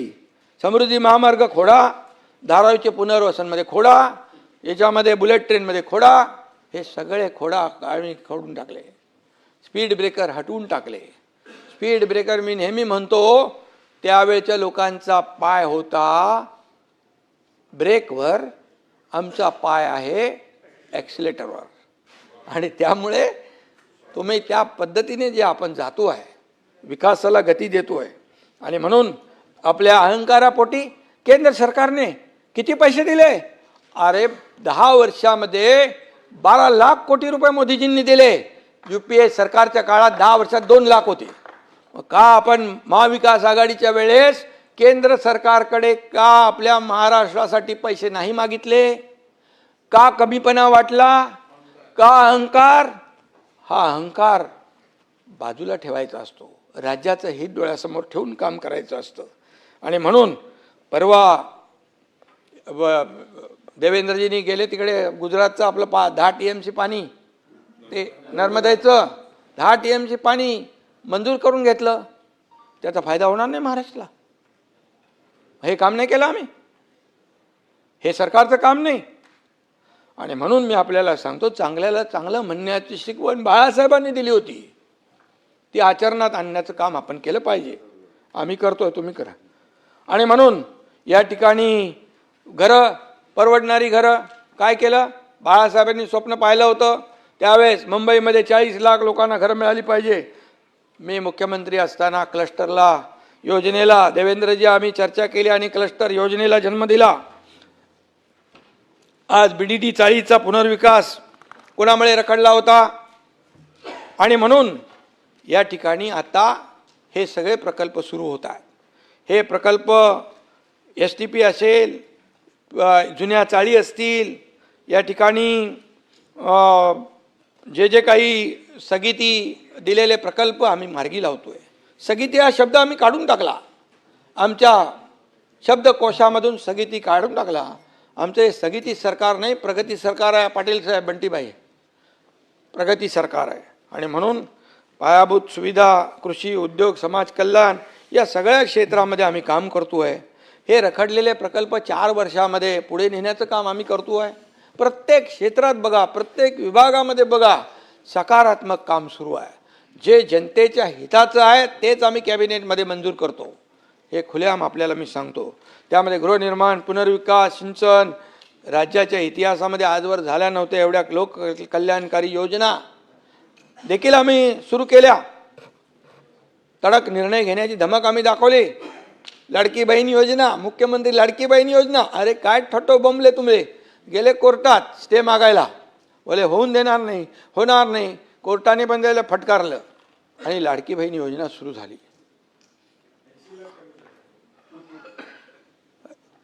समृद्धी महामार्ग खोडा, धारावीचे पुनर्वसनमध्ये खोडा, याच्यामध्ये बुलेट ट्रेनमध्ये खोडा, हे सगळे खोडा आम्ही खोडून टाकले. स्पीड ब्रेकर हटवून टाकले. स्पीड ब्रेकर मी नेहमी म्हणतो त्यावेळच्या लोकांचा पाय होता ब्रेकवर, आमचा पाय आहे ॲक्सिलेटरवर. आणि त्यामुळे तुम्ही त्या पद्धतीने जे आपण जातो आहे, विकासाला गती देतो आहे. आणि म्हणून आपल्या अहंकारापोटी केंद्र सरकारने किती पैसे दिले? अरे 10 वर्षामध्ये 12 लाख कोटी रुपये मोदीजींनी दिले. UPA सरकारच्या काळात 10 वर्षात 2 लाख होते. का आपण महाविकास आघाडीच्या वेळेस केंद्र सरकारकडे का आपल्या महाराष्ट्रासाठी पैसे नाही मागितले? का कमीपणा वाटला, का अहंकार? हा अहंकार बाजूला ठेवायचा असतो, राज्याचं हित डोळ्यासमोर ठेवून काम करायचं असतं. आणि म्हणून परवा देवेंद्रजींनी गेले तिकडे गुजरातचं आपलं 10 TMC पाणी, ते नर्मदेचं 10 TMC पाणी मंजूर करून घेतलं. त्याचा फायदा होणार नाही महाराष्ट्राला? हे काम नाही केलं आम्ही? हे सरकारचं काम नाही? आणि म्हणून मी आपल्याला सांगतो, चांगल्याला चांगलं म्हणण्याची शिकवण बाळासाहेबांनी दिली होती, ती आचरणात आणण्याचं काम आपण केलं पाहिजे. आम्ही करतोय, तुम्ही करा. आणि म्हणून या ठिकाणी घरं, परवडणारी घरं काय केलं? बाळासाहेबांनी स्वप्न पाहिलं होतं त्यावेळेस मुंबईमध्ये 40 लाख लोकांना घरं मिळाली पाहिजे. मी मुख्यमंत्री असताना क्लस्टरला योजनेला देवेंद्रजी आम्ही चर्चा केली आणि क्लस्टर योजनेला जन्म दिला. आज BDT चाळीचा पुनर्विकास कोणामुळे रखडला होता? आणि म्हणून या ठिकाणी आता हे सगळे प्रकल्प सुरू होत आहेत. हे प्रकल्प STP असेल, जुन्या चाळी असतील, या ठिकाणी जे जे काही स्थगिती दिलेले प्रकल्प आम्ही मार्गी लावतोय. स्थगिती हा शब्द आम्ही काढून टाकला, आमच्या शब्दकोशामधून स्थगिती काढून टाकला. आमचे स्थगिती सरकार नाही, प्रगती सरकार आहे. पाटील साहेब, बंटीभाई, प्रगती सरकार आहे. आणि म्हणून पायाभूत सुविधा, कृषी, उद्योग, समाज कल्याण या सगळ्या क्षेत्रामध्ये आम्ही काम करतोय. हे रखडलेले प्रकल्प 4 वर्षामध्ये पुढे नेण्याचं काम आम्ही करतोय. प्रत्येक क्षेत्रात बघा, प्रत्येक विभागामध्ये बघा, सकारात्मक काम सुरू आहे. जे जनतेच्या हिताचं आहे तेच आम्ही कॅबिनेटमध्ये मंजूर करतो. हे खुलेआम आपल्याला मी सांगतो. त्यामध्ये गृहनिर्माण, पुनर्विकास, सिंचन, राज्याच्या इतिहासामध्ये आजवर झाल्या नव्हत्या एवढ्या लोक कल्याणकारी योजना देखील आम्ही सुरू केल्या. कडक निर्णय घेण्याची धमक आम्ही दाखवली. लाडकी बहीण योजना, मुख्यमंत्री लाडकी बहीण योजना, अरे काय ठट्टो बमले तुम्ही. गेले कोर्टात स्टे मागायला, बोले होऊन देणार नाही, होणार नाही. कोर्टाने पण त्याला फटकारलं आणि लाडकी बहीण योजना सुरू झाली.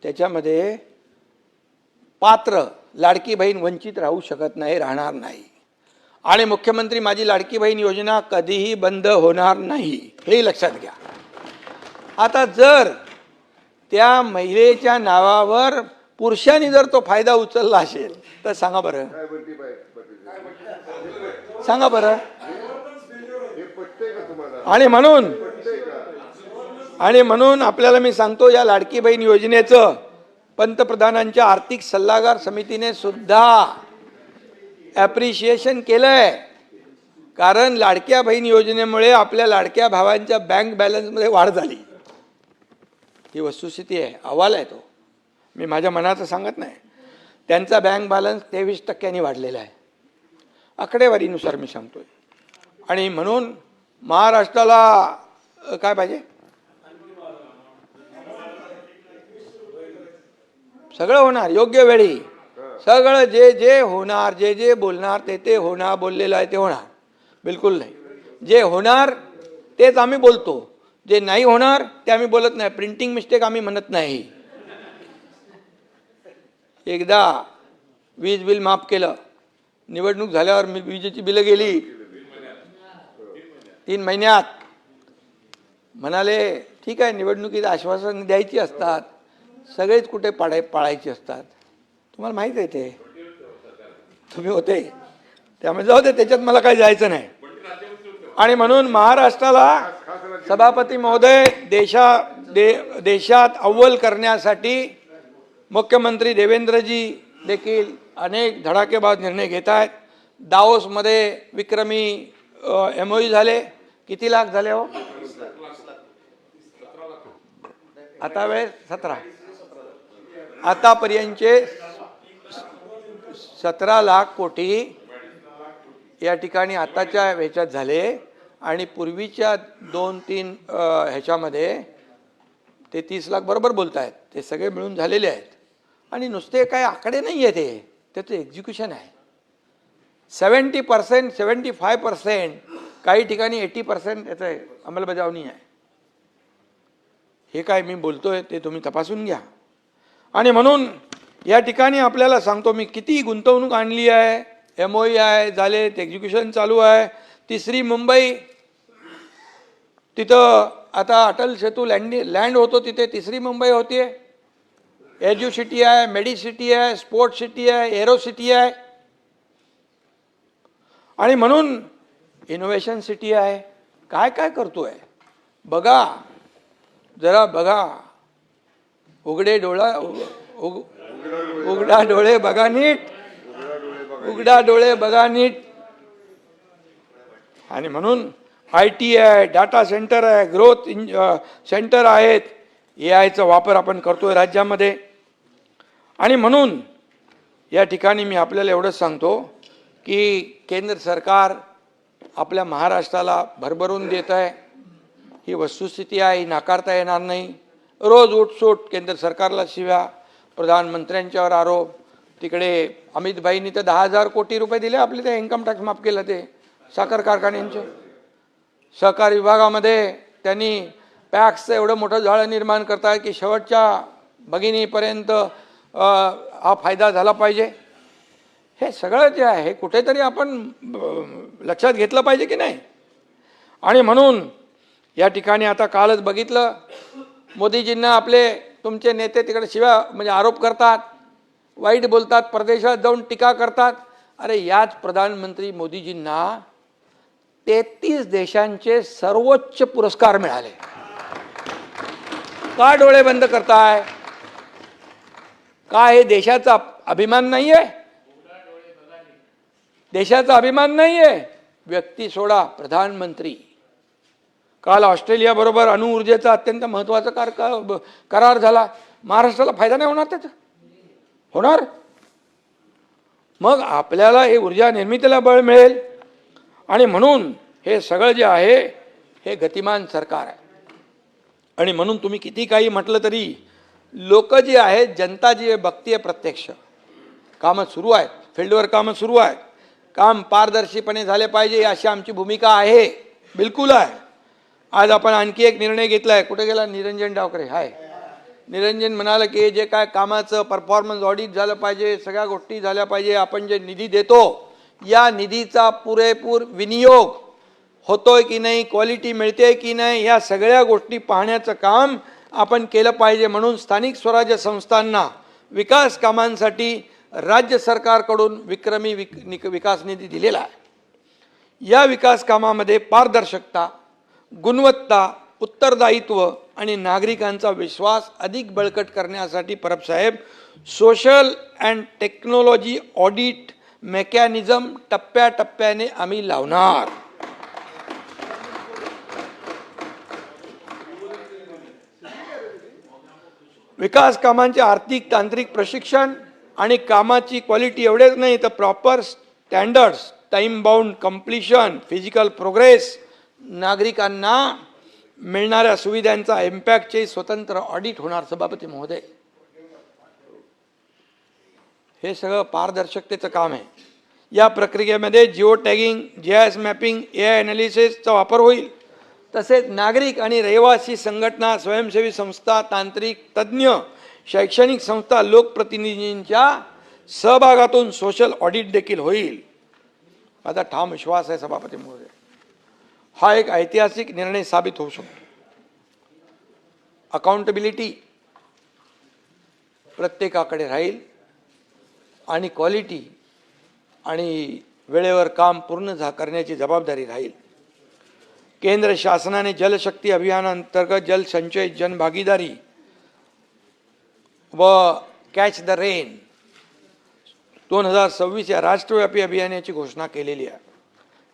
त्याच्यामध्ये पात्र लाडकी बहीण वंचित राहू शकत नाही, राहणार नाही. आणि मुख्यमंत्री माझी लाडकी बहीण योजना कधीही बंद होणार नाही, हे लक्षात घ्या. आता जर त्या महिलेच्या नावावर पुरुषांनी जर तो फायदा उचलला असेल तर सांगा बरं, सांगा बरं. आणि म्हणून आपल्याला मी सांगतो, या लाडकी बहीण योजनेचं पंतप्रधानांच्या आर्थिक सल्लागार समितीने सुद्धा ॲप्रिशिएशन केलंय. कारण लाडक्या बहीण योजनेमुळे आपल्या लाडक्या भावांच्या बँक बॅलन्समध्ये वाढ झाली. ही वस्तुस्थिती आहे, अहवाल आहे तो, मी माझ्या मनाचं सांगत नाही. त्यांचा बँक बॅलन्स 23% वाढलेला आहे, आकडेवारीनुसार मी सांगतोय. आणि म्हणून महाराष्ट्राला काय पाहिजे? सगळं होणार योग्य वेळी. सगळं जे जे होणार, जे जे बोलणार ते ते होणार, बोललेलं आहे ते होणार. बिलकुल नाही. जे होणार तेच आम्ही बोलतो, जे नाही होणार ते आम्ही बोलत नाही. प्रिंटिंग मिस्टेक आम्ही म्हणत नाही. एकदा वीज बिल माफ केलं, निवडणूक झाल्यावर विजेची बिलं गेली 3 महिन्यात. म्हणाले ठीक आहे, निवडणुकीत आश्वासन द्यायची असतात, सगळेच कुठे पाळायची असतात. तुम्हाला माहीत आहे ते, तुम्ही होते, त्यामुळे जाऊ दे, त्याच्यात मला काही जायचं नाही. आणि म्हणून महाराष्ट्राला सभापती महोदय देशात अव्वल करण्यासाठी मुख्यमंत्री देवेंद्रजी देखील अनेक धडाकेबाज निर्णय घेत आहेत. दाओसमध्ये विक्रमी MOU झाले. किती लाख झाले हो? आता वेळ 17. आतापर्यंतचे 17 लाख कोटी या ठिकाणी आताच्या ह्याच्यात झाले. आणि पूर्वीच्या 2-3 ह्याच्यामध्ये ते 30 लाख बरोबर बोलत आहेत, ते सगळे मिळून झालेले आहेत. आणि नुसते काय आकडे नाही आहे, ते त्याचं एक्झिक्युशन आहे. 70%, 75%, काही ठिकाणी 80% त्याचं अंमलबजावणी आहे. हे काय मी बोलतोय ते तुम्ही तपासून घ्या. आणि म्हणून या ठिकाणी आपल्याला सांगतो मी किती गुंतवणूक आणली आहे, MOU आहे झाले, एक्झिक्युशन चालू आहे. तिसरी मुंबई, तिथं आता अटल सेतू लँड होतो, तिथे तिसरी मुंबई होतीये. एज्यू सिटी आहे, मेडी सिटी आहे, स्पोर्ट सिटी आहे, एरो सिटी आहे, आणि म्हणून इनोव्हेशन सिटी आहे. काय काय करतोय बघा, जरा बघा, उघडा डोळे बघा नीट, उघडा डोळे बघा नीट. आणि म्हणून IT आहे, डाटा सेंटर आहे, ग्रोथ सेंटर आहेत, AIचा वापर आपण करतोय राज्यामध्ये. आणि म्हणून या ठिकाणी मी आपल्याला एवढंच सांगतो की केंद्र सरकार आपल्या महाराष्ट्राला भरभरून देत आहे. ही वस्तुस्थिती आहे, ही नाकारता येणार नाही. रोज उठसूट केंद्र सरकारला शिव्या, प्रधानमंत्र्यांच्यावर आरोप. तिकडे अमित भाईंनी तर 10,000 कोटी रुपये दिले आपले, ते इन्कम टॅक्स माफ केलं, ते साखर कारखान्यांचे. सहकार विभागामध्ये त्यांनी पॅक्सचं एवढं मोठं जाळं निर्माण करताय की शेवटच्या भगिनीपर्यंत हा फायदा झाला पाहिजे. हे सगळं जे आहे कुठेतरी आपण लक्षात घेतलं पाहिजे की नाही. आणि म्हणून या ठिकाणी आता कालच बघितलं, मोदीजींना आपले तुमचे नेते तिकडे शिव्या म्हणजे आरोप करतात, वाईट बोलतात, परदेशात जाऊन टीका करतात. अरे याच प्रधानमंत्री मोदीजींना 33 देशांचे सर्वोच्च पुरस्कार मिळाले. का डोळे बंद करताय? का हे देशाचा अभिमान नाहीये? देशाचा अभिमान नाहीये? व्यक्ती सोडा, प्रधानमंत्री. काल ऑस्ट्रेलिया बरोबर अणुऊर्जेचा अत्यंत महत्त्वाचा करार झाला. महाराष्ट्राला फायदा नाही होणार त्याचा? होणार. मग आपल्याला हे ऊर्जा निर्मितीला बळ मिळेल. आणि म्हणून हे सगळं जे आहे हे गतिमान सरकार आहे. आणि म्हणून तुम्ही किती काही म्हटलं तरी लोक जी आहेत, जनता जी बघतीये प्रत्यक्ष, कामं सुरू आहेत, फील्डवर कामं सुरू आहेत, काम पारदर्शीपणे झाले पाहिजे अशी आमची भूमिका आहे, बिलकुल आहे. आज आपण आणखी एक निर्णय घेतला आहे. कुठे गेला निरंजन डावकरे? हाय. निरंजन म्हणाला की जे काय कामाचं परफॉर्मन्स ऑडिट झालं पाहिजे, सगळ्या गोष्टी झाल्या पाहिजे. आपण जे निधी देतो या निधीचा पुरेपूर विनियोग होतोय की नाही, क्वालिटी मिळते की नाही, या सगळ्या गोष्टी पाहण्याचं काम आपण केलं पाहिजे. म्हणून स्थानिक स्वराज्य संस्थांना विकास कामांसाठी राज्य सरकारकडून विक्रमी विकास निधी दिलेला आहे. या विकास कामामध्ये पारदर्शकता, गुणवत्ता, उत्तरदायित्व आणि नागरिकांचा विश्वास अधिक बळकट करण्यासाठी परब साहेब social and technology audit mechanism टप्प्याटप्प्याने आम्ही लावणार. विकास कामांचे आर्थिक तांत्रिक प्रशिक्षण आणि कामाची क्वालिटी एवढेच नाही तर proper standards, time bound completion, physical progress, नागरिकांना मिळणाऱ्या सुविधांचा इम्पॅक्टचे स्वतंत्र ऑडिट होणार. सभापती महोदय, हे सगळं पारदर्शकतेचं काम आहे. या प्रक्रियेमध्ये geo tagging, GIS mapping, AI ॲनालिसिसचा वापर होईल. तसेच नागरिक आणि रहिवासी संघटना, स्वयंसेवी संस्था, तांत्रिक तज्ज्ञ, शैक्षणिक संस्था, लोकप्रतिनिधींच्या सहभागातून सोशल ऑडिट देखील होईल. माझा ठाम विश्वास आहे सभापती महोदय, हा एक ऐतिहासिक निर्णय साबित होऊ शकतो. अकाउंटेबिलिटी प्रत्येकाकडे राहील आणि क्वालिटी आणि वेळेवर काम पूर्ण करण्याची जबाबदारी राहील. केंद्र शासनाने जलशक्ती अभियानांतर्गत जलसंचय, जनभागीदारी व कॅच द रेन 2026 या राष्ट्रव्यापी अभियानाची घोषणा केलेली आहे.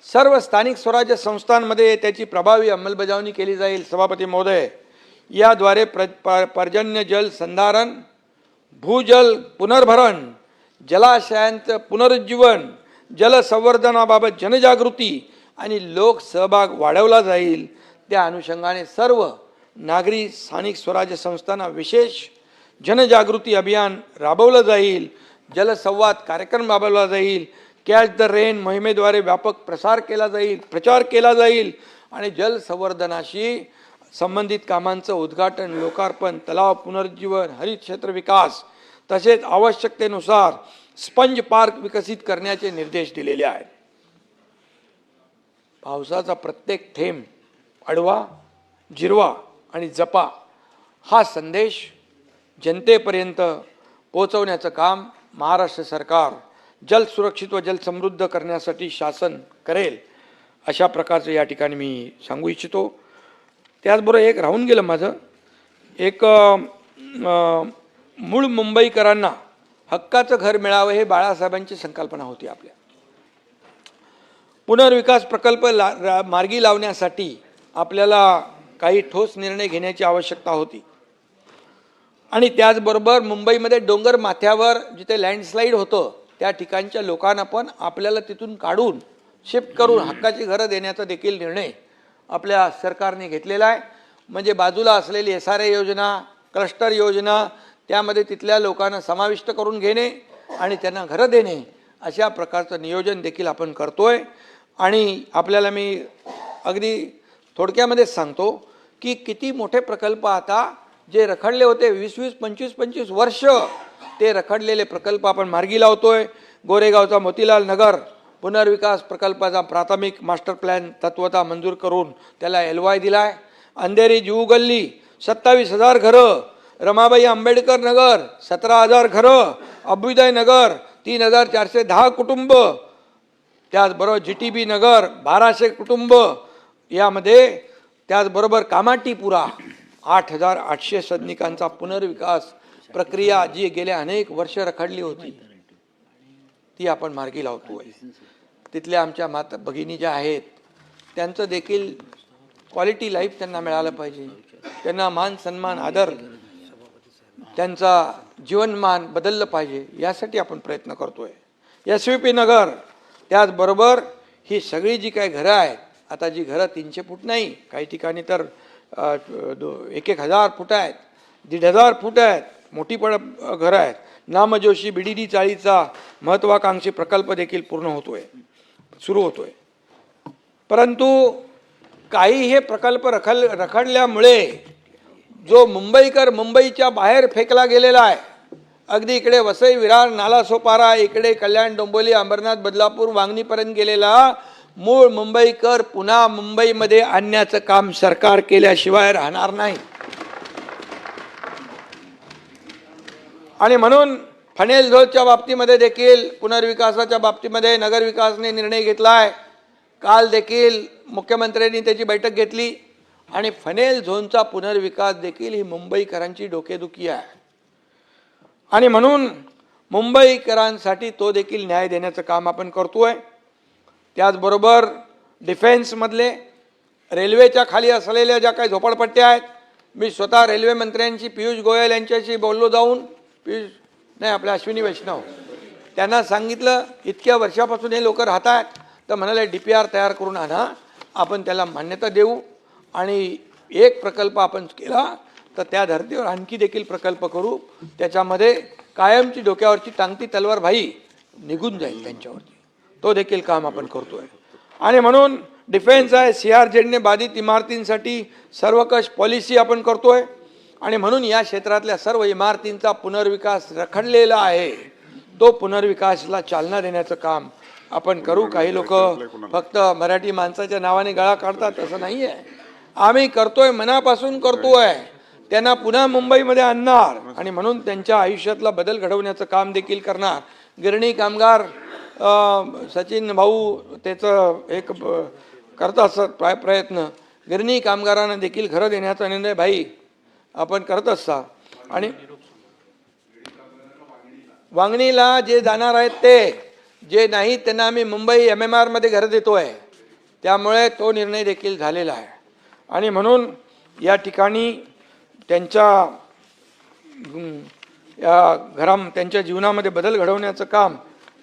सर्व स्थानिक स्वराज्य संस्थांमध्ये त्याची प्रभावी अंमलबजावणी केली जाईल. सभापती महोदय, याद्वारे पर्जन्य जल संधारण, भूजल पुनर्भरण, जलाशयांचं पुनरुज्जीवन, जलसंवर्धनाबाबत जनजागृती आणि लोक सहभाग वाढवला जाईल. त्या अनुषंगाने सर्व नागरी स्थानिक स्वराज्य संस्थांना विशेष जनजागृती अभियान राबवलं जाईल. जलसंवाद कार्यक्रम राबवला जाईल. कॅच द रेन मोहिमेद्वारे व्यापक प्रचार केला जाईल आणि जलसंवर्धनाशी संबंधित कामांचं उद्घाटन, लोकार्पण, तलाव पुनरुज्जीवन, हरित क्षेत्र विकास, तसेच आवश्यकतेनुसार स्पंज पार्क विकसित करण्याचे निर्देश दिलेले आहेत. पावसाचा प्रत्येक थेंब अडवा, जिरवा आणि जपा हा संदेश जनतेपर्यंत पोहोचवण्याचं काम महाराष्ट्र सरकार जल सुरक्षित व जल समृद्ध करण्यासाठी शासन करेल, अशा प्रकारचं या ठिकाणी मी सांगू इच्छितो. त्याचबरोबर एक राहून गेलं माझं, एक मूळ मुंबईकरांना हक्काचं घर मिळावं हे बाळासाहेबांची संकल्पना होती. आपल्या पुनर्विकास प्रकल्प मार्गी लावण्यासाठी आपल्याला काही ठोस निर्णय घेण्याची आवश्यकता होती. आणि त्याचबरोबर मुंबईमध्ये डोंगर माथ्यावर जिथे लँडस्लाईड होतं त्या ठिकाणच्या लोकांना पण आपल्याला तिथून काढून शिफ्ट करून हक्काची घरं देण्याचा देखील निर्णय आपल्या सरकारने घेतलेला आहे. म्हणजे बाजूला असलेली SRA योजना, क्लस्टर योजना, त्यामध्ये तिथल्या लोकांना समाविष्ट करून घेणे आणि त्यांना घरं देणे, अशा प्रकारचं नियोजन देखील आपण करतोय. आणि आपल्याला मी अगदी थोडक्यामध्येच सांगतो की किती मोठे प्रकल्प आता जे रखडले होते 20-20, 25-25 वर्ष, ते रखडलेले प्रकल्प आपण मार्गी लावतोय. गोरेगावचा मोतीलाल नगर पुनर्विकास प्रकल्पाचा प्राथमिक मास्टर प्लॅन तत्वता मंजूर करून त्याला LOI दिलाय. अंधेरी जुहू गल्ली 27,000 घरं, रमाबाई आंबेडकर नगर 17,000 घरं, अभ्युदय नगर 3,410 कुटुंब, त्याचबरोबर GTB नगर 1,200 कुटुंब, यामध्ये त्याचबरोबर कामाटीपुरा 8,800 सदनिकांचा पुनर्विकास प्रक्रिया जी गेल्या अनेक वर्ष रखडली होती ती आपण मार्गी लावतोय. तिथल्या आमच्या माता भगिनी ज्या आहेत त्यांचं देखील क्वालिटी लाईफ त्यांना मिळालं पाहिजे, त्यांना मान सन्मान आदर, त्यांचा जीवनमान बदललं पाहिजे, यासाठी आपण प्रयत्न करतोय. SVP नगर, त्याचबरोबर ही सगळी जी काही घरं आहेत, आता जी घरं 300 फूट नाही, काही ठिकाणी तर 1,000 फूट आहेत, 1,500 फूट आहेत, मोठी पण घरं आहेत. नामजोशी BDD चाळीचा महत्त्वाकांक्षी प्रकल्प देखील सुरू होतोय. परंतु काही हे प्रकल्प रखडल्यामुळे जो मुंबईकर मुंबईच्या बाहेर फेकला गेलेला आहे, अगदी इकडे वसई, विरार, नालासोपारा, इकडे कल्याण, डोंबिवली, अंबरनाथ, बदलापूर, वांगणीपर्यंत गेलेला मूळ मुंबईकर पुन्हा मुंबईमध्ये आणण्याचं काम सरकार केल्याशिवाय राहणार नाही. आणि म्हणून फनेल झोनच्या बाबतीमध्ये देखील पुनर्विकासाच्या बाबतीमध्ये नगरविकासने निर्णय घेतला आहे. काल देखील मुख्यमंत्र्यांनी त्याची बैठक घेतली आणि फनेल झोनचा पुनर्विकास देखील ही मुंबईकरांची डोकेदुखी आहे. आणि म्हणून मुंबईकरांसाठी तो देखील न्याय देण्याचं काम आपण करतोय. त्याचबरोबर डिफेन्समधले रेल्वेच्या खाली असलेल्या ज्या काही झोपडपट्ट्या आहेत, मी स्वतः रेल्वे मंत्र्यांशी पियुष गोयल यांच्याशी बोललो जाऊन, आपल्या अश्विनी वैष्णव, त्यांना सांगितलं इतक्या वर्षापासून हे लोक राहत आहेत, तर म्हणाले DPR तयार करून आणा, आपण त्याला मान्यता देऊ आणि एक प्रकल्प आपण केला तर त्या धर्तीवर आणखी देखील प्रकल्प करू, त्याच्यामध्ये कायमची डोक्यावरची टांगती तलवार भाई निघून जाईल त्यांच्यावरती, तो देखील काम आपण करतोय. आणि म्हणून डिफेन्स आहे, CRZ बाधित इमारतींसाठी सर्वकष पॉलिसी आपण करतोय. आणि म्हणून या क्षेत्रातल्या सर्व इमारतींचा पुनर्विकास रखडलेला आहे, तो पुनर्विकासला चालना देण्याचं काम आपण करू. काही लोक फक्त मराठी माणसाच्या नावाने गळा काढतात, असं नाही आहे. आम्ही करतोय, मनापासून करतोय. त्यांना पुन्हा मुंबईमध्ये आणणार आणि म्हणून त्यांच्या आयुष्यातला बदल घडवण्याचं काम देखील करणार. गिरणी कामगार सचिन भाऊ त्याचं एक करत असत प्रयत्न, गिरणी कामगारांना देखील घरं देण्याचा निर्णय भाई आपण करत असता. आणि वांगणीला जे जाणार आहेत ते, जे नाही त्यांना आम्ही मुंबई MMR मध्ये घरं देतोय, त्यामुळे तो निर्णय देखील झालेला आहे. आणि म्हणून या ठिकाणी त्यांच्या त्यांच्या जीवनामध्ये बदल घडवण्याचं काम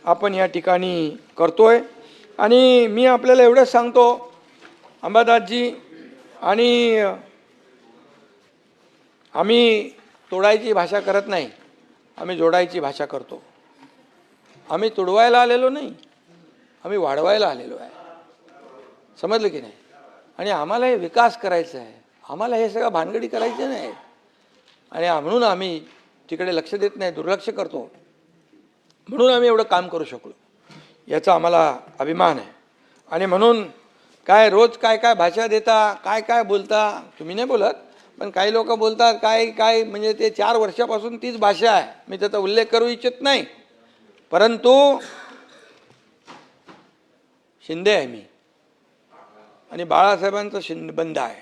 आपण या ठिकाणी करतोय. आणि मी आपल्याला एवढंच सांगतो अंबादासजी, आणि आम्ही तोडायची भाषा करत नाही, आम्ही जोडायची भाषा करतो. आम्ही तुडवायला आलेलो नाही, आम्ही वाढवायला आलेलो आहे. समजलं की नाही? आणि आम्हाला हे विकास करायचा आहे, आम्हाला हे सगळं भानगडी करायचं नाही. आणि म्हणून आम्ही तिकडे लक्ष देत नाही, दुर्लक्ष करतो. म्हणून आम्ही एवढं काम करू शकलो, याचा आम्हाला अभिमान आहे. आणि म्हणून काय रोज काय काय भाषा देता, काय काय बोलता, तुम्ही नाही बोलत, पण काही लोक बोलतात काय काय, म्हणजे ते 4 वर्षापासून तीच भाषा आहे. मी त्याचा उल्लेख करू इच्छित नाही, परंतु शिंदे आहे मी आणि बाळासाहेबांचा बंध आहे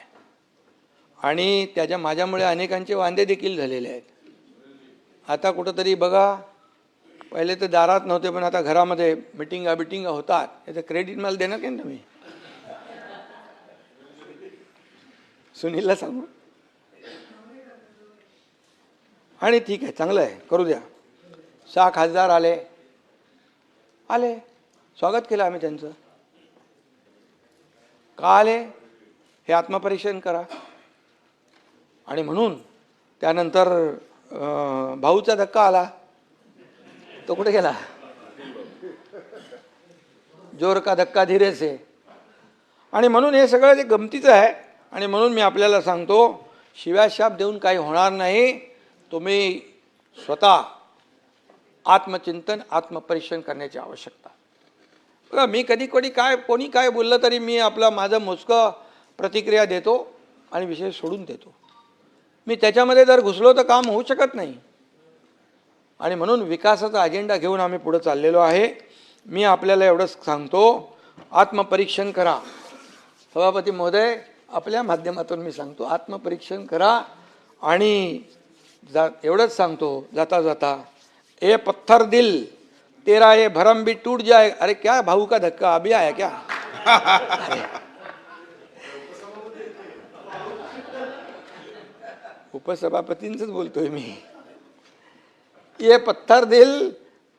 आणि त्याच्या माझ्यामुळे अनेकांचे वांदे देखील झालेले आहेत. आता कुठंतरी बघा, पहिले तर दारात नव्हते, पण आता घरामध्ये मिटिंगा होतात. याचं क्रेडिट मला देणार की तुम्ही? सुनीलला सांगू. आणि ठीक आहे, चांगलं आहे, करू द्या. 6 खासदार आले, स्वागत केलं आम्ही त्यांचं. का आले हे आत्मपरीक्षण करा. आणि म्हणून त्यानंतर भाऊचा धक्का आला, तो कुठे गेला? जोर का धक्का धीरे से. आणि म्हणून हे सगळं जे गमतीचं आहे. आणि म्हणून मी आपल्याला सांगतो, शिव्याशाप देऊन काही होणार नाही. तुम्ही स्वतः आत्मचिंतन, आत्मपरीक्षण करण्याची आवश्यकता. बघा, मी कधी कोणी काय बोललं तरी मी माझं मोजकं प्रतिक्रिया देतो आणि विषय सोडून देतो. मी त्याच्यामध्ये जर घुसलो तर काम होऊ शकत नाही. आणि म्हणून विकासाचा अजेंडा घेऊन आम्ही पुढे चाललेलो आहे. मी आपल्याला एवढंच सांगतो, आत्मपरीक्षण करा. सभापती महोदय, आपल्या माध्यमातून मी सांगतो, आत्मपरीक्षण करा. आणि एवढंच सांगतो जाता जाता, ए पत्थर दिल तेरा ये भरम भी टूट जाए. अरे क्या भाऊ का धक्का अभी आया क्या? उपसभापतींच बोलतोय मी. ये पत्थर दिल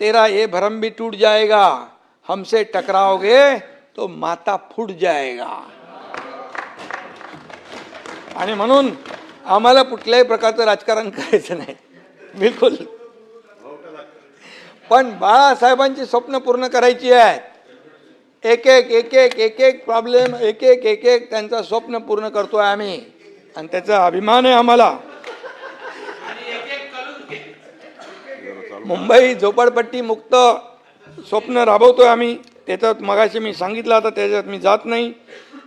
तेरा ये भरम भी टूट जाएगा, हमसे टकराओगे तो माता फूट जाएगा. आणि म्हणून आम्हाला कुठल्याही प्रकारचं राजकारण करायचं नाही, बिलकुल. पण बाळासाहेबांची स्वप्न पूर्ण करायची आहेत. एक एक प्रॉब्लेम, एक एक त्यांचं स्वप्न पूर्ण करतोय आम्ही, आणि त्याचा अभिमान आहे आम्हाला. मुंबई झोपडपट्टी मुक्त स्वप्न राबवतोय आम्ही. त्याच्यात मगाशी मी सांगितलं, आता त्याच्यात मी जात नाही.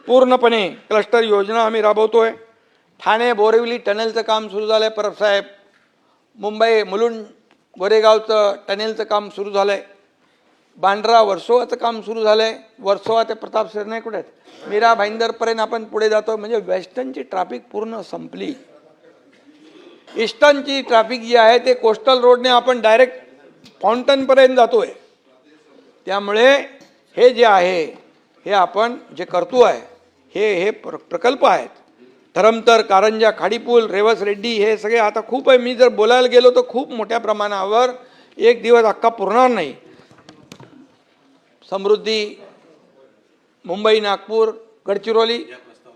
पूर्णपणे क्लस्टर योजना आम्ही राबवतोय. ठाणे बोरिवली टनेलचं काम सुरू झालंय परब साहेब. मुंबई मुलुंड गोरेगावचं टनेलचं काम सुरू झालंय. बांद्रा वर्सोवाचं काम सुरू झालंय. वर्सोवा ते प्रताप सरनाईक कुठे आहेत, मीरा भाईंदरपर्यंत आपण पुढे जातो. म्हणजे वेस्टर्नची ट्रॅफिक पूर्ण संपली. ईस्टर्नची ट्रॅफिक जी आहे ते कोस्टल रोडने आपण डायरेक्ट फाउंटनपर्यंत जातोय. त्यामुळे हे जे आहे, हे आपण जे करतोय, हे प्रकल्प आहेत. धरमतर, कारंजा, खाडीपूल, रेवस रेड्डी, हे सगळे आता खूप आहे. मी जर बोलायला गेलो तर खूप मोठ्या प्रमाणावर, एक दिवस अख्खा पुरणार नाही. समृद्धी, मुंबई नागपूर गडचिरोली,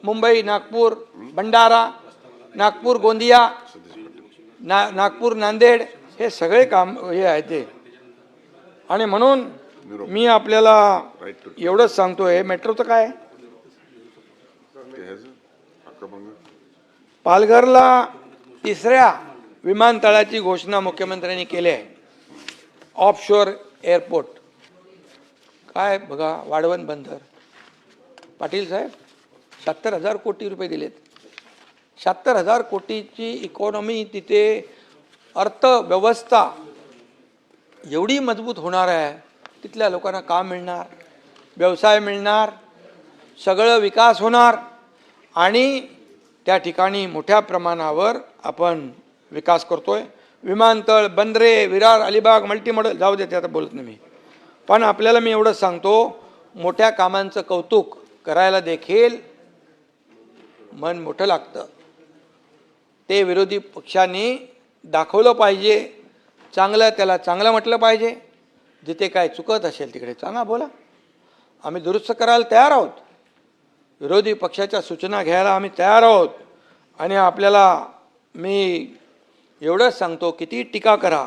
मुंबई नागपूर भंडारा, नागपूर गोंदिया, नागपूर नांदेड, हे सगळे काम हे आहे ते. आणि म्हणून मी आपल्याला एवढंच सांगतोय, मेट्रोचं काय, पालघरला 3ऱ्या विमानतळाची घोषणा मुख्यमंत्र्यांनी केली आहे. ऑफशोर एअरपोर्ट काय बघा, वाढवण बंदर. पाटील साहेब 76,000 कोटी रुपये दिलेत. 76,000 कोटीची इकॉनॉमी तिथे, अर्थव्यवस्था एवढी मजबूत होणार आहे. तिथल्या लोकांना काम मिळणार, व्यवसाय मिळणार, सगळं विकास होणार. आणि त्या ठिकाणी मोठ्या प्रमाणावर आपण विकास करतोय. विमानतळ, बंदरे, विरार, अलिबाग, मल्टीमॉडल, जाऊ देते आता बोलत नाही मी. पण आपल्याला मी एवढंच सांगतो, मोठ्या कामांचं कौतुक करायला देखील मन मोठं लागतं. ते विरोधी पक्षांनी दाखवलं पाहिजे. चांगलं त्याला चांगलं म्हटलं पाहिजे. जिथे काय चुकत असेल तिकडे चांगला बोला, आम्ही दुरुस्त करायला तयार आहोत. विरोधी पक्षाच्या सूचना घ्यायला आम्ही तयार आहोत. आणि आपल्याला मी एवढंच सांगतो, किती टीका करा,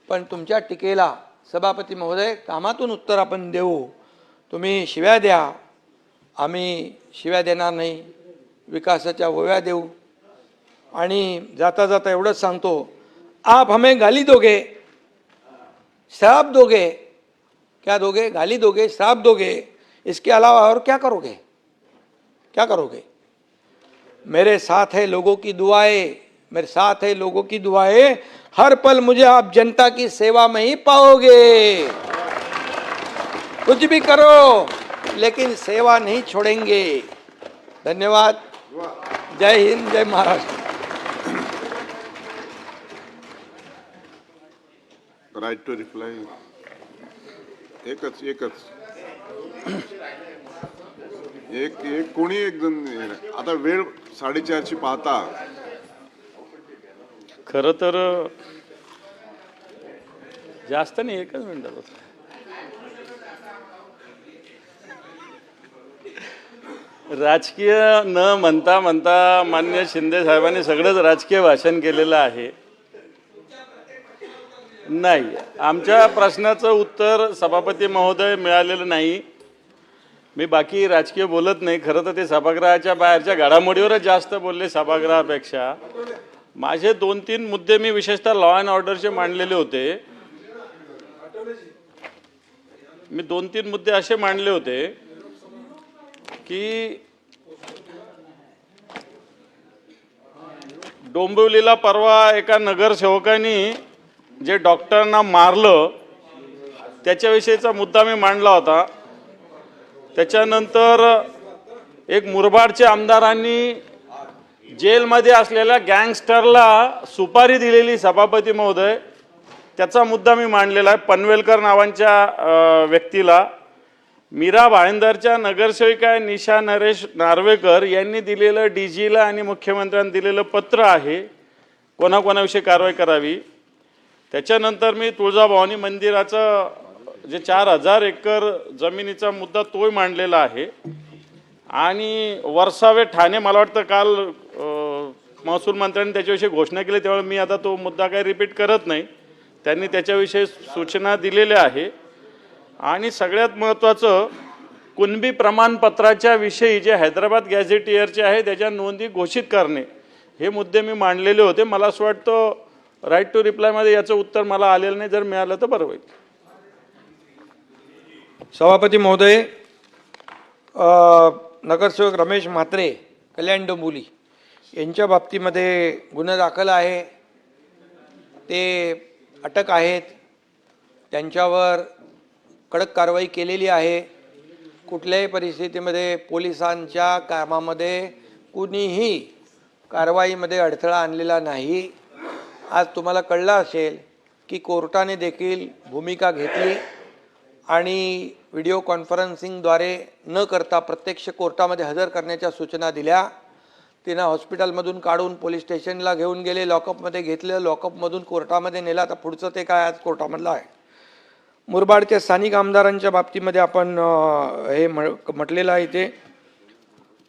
पण तुमच्या टीकेला सभापती महोदय कामातून उत्तर आपण देऊ. तुम्ही शिव्या द्या, आम्ही शिव्या देणार नाही, विकासाच्या ओव्या देऊ. आणि जाता जाता एवढंच सांगतो, आप हमें गाली दोगे, श्राप दोगे, क्या दोगे? गाली दोगे, श्राप दोगे, इसके अलावा और क्या करोगे? क्या करोगे? मेरे साथ है लोगों की दुआएं, मेरे साथ है लोगों की दुआएं, हर पल मुझे आप जनता की सेवा में ही पाओगे। कुछ भी करो लेकिन सेवा नहीं छोड़ेंगे। धन्यवाद। जय हिंद, जय महाराष्ट्र। राईट टू रिप्लाय एकच एक कोणी एक जण आता वेळ 4:30ची पाहता खरं तर जास्त नाही, एकच मिनिटात. राजकीय न म्हणता म्हणता मान्य शिंदे साहेबांनी सगळंच राजकीय भाषण केलेलं आहे. नाही, आमच्या प्रश्नाचं उत्तर सभापती महोदय मिळालेलं नाही. मी बाकी राजकीय बोलत नाही. खरं तर ते सभागृहाच्या बाहेरच्या घडामोडीवरच जास्त बोलले सभागृहापेक्षा. माझे 2-3 मुद्दे मी विशेषतः लॉ अँड ऑर्डरचे मांडलेले होते. मी 2-3 मुद्दे असे मांडले होते की डोंबिवलीला परवा एका नगरसेवकांनी जे डॉक्टरांना मारलं त्याच्याविषयीचा मुद्दा मी मांडला होता. त्याच्यानंतर एक मुरबाडच्या आमदारांनी जेलमध्ये असलेल्या गँगस्टरला सुपारी दिलेली सभापती महोदय, त्याचा मुद्दा मी मांडलेला आहे. पनवेलकर नावांच्या व्यक्तीला. मीरा भाईंदरच्या नगरसेविका निशा नरेश नार्वेकर यांनी दिलेलं DGला आणि मुख्यमंत्र्यांनी दिलेलं पत्र आहे कोणाकोणाविषयी कारवाई करावी. त्याच्यानंतर मी तुळजाभवानी मंदिराचं जे 4000 एकर जमिनीचा मुद्दा तोही मांडलेला आहे. आणि वर्सावे ठाणे, मला वाटतं काल महसूल मंत्र्यांनी त्याच्याविषयी घोषणा केली, तेव्हा मी आता तो मुद्दा काही रिपीट करत नाही. त्यांनी त्याच्याविषयी सूचना दिलेल्या आहे. आणि सगळ्यात महत्त्वाचं, कुणबी प्रमाणपत्राच्या विषयी जे हैदराबाद गॅझेटियरचे आहे त्याच्या नोंदी घोषित करणे, हे मुद्दे मी मांडलेले होते. मला असं वाटतं राईट टू रिप्लायमध्ये याचं उत्तर मला आलेलं नाही. जर मिळालं तर बरं होईल. सभापती महोदय, नगरसेवक रमेश म्हात्रे, कल्याण डोंबिवली यांच्या बाबतीमध्ये गुन्हा दाखल आहे. ते अटक आहेत. त्यांच्यावर कडक कारवाई केलेली आहे. कुठल्याही परिस्थितीमध्ये पोलिसांच्या कामामध्ये कुणीही कारवाईमध्ये अडथळा आणलेला नाही. आज तुम्हाला कळलं असेल की कोर्टाने देखील भूमिका घेतली आणि व्हिडिओ कॉन्फरन्सिंगद्वारे न करता प्रत्यक्ष कोर्टामध्ये हजर करण्याच्या सूचना दिल्या. तिनं हॉस्पिटलमधून काढून पोलीस स्टेशनला घेऊन गेले, लॉकअपमध्ये घेतलं, लॉकअपमधून कोर्टामध्ये नेला. आता पुढचं ते काय आज कोर्टामधलं आहे. मुरबाडच्या स्थानिक आमदारांच्या बाबतीमध्ये आपण हे म्हटलेलं आहे ते,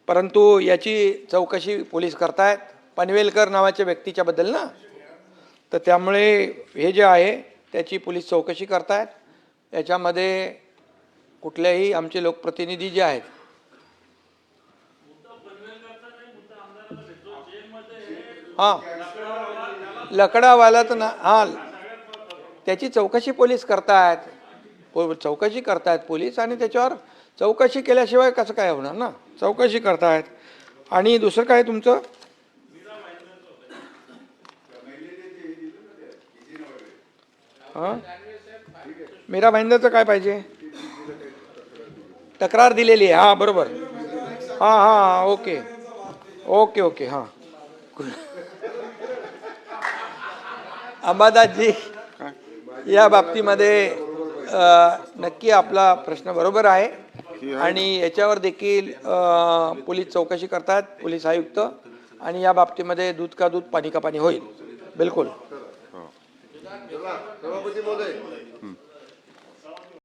परंतु याची चौकशी पोलीस करतायत पनवेलकर नावाच्या व्यक्तीच्याबद्दल ना, तर त्यामुळे हे जे आहे त्याची पोलीस चौकशी करतायत. याच्यामध्ये कुठल्याही आमचे लोकप्रतिनिधी जे आहेत, हां लकडावाला तर ना, हां त्याची चौकशी पोलीस करतायत, चौकशी करतायत पोलीस. आणि त्याच्यावर चौकशी केल्याशिवाय कसं काय होणार ना, चौकशी करतायत. आणि दुसरं काय तुमचं, हां मीरा भाईंदरचं काय पाहिजे? तक्रार दिलेली आहे. हां बरोबर. हां हां ओके ओके ओके हां. अंबादासजी, या बाबतीमध्ये नक्की आपला प्रश्न बरोबर आहे आणि याच्यावर देखील पोलीस चौकशी करतात, पोलीस आयुक्त. आणि या बाबतीमध्ये दूध का दूध पाणी का पाणी होईल. बिलकुल. सभापती महोदय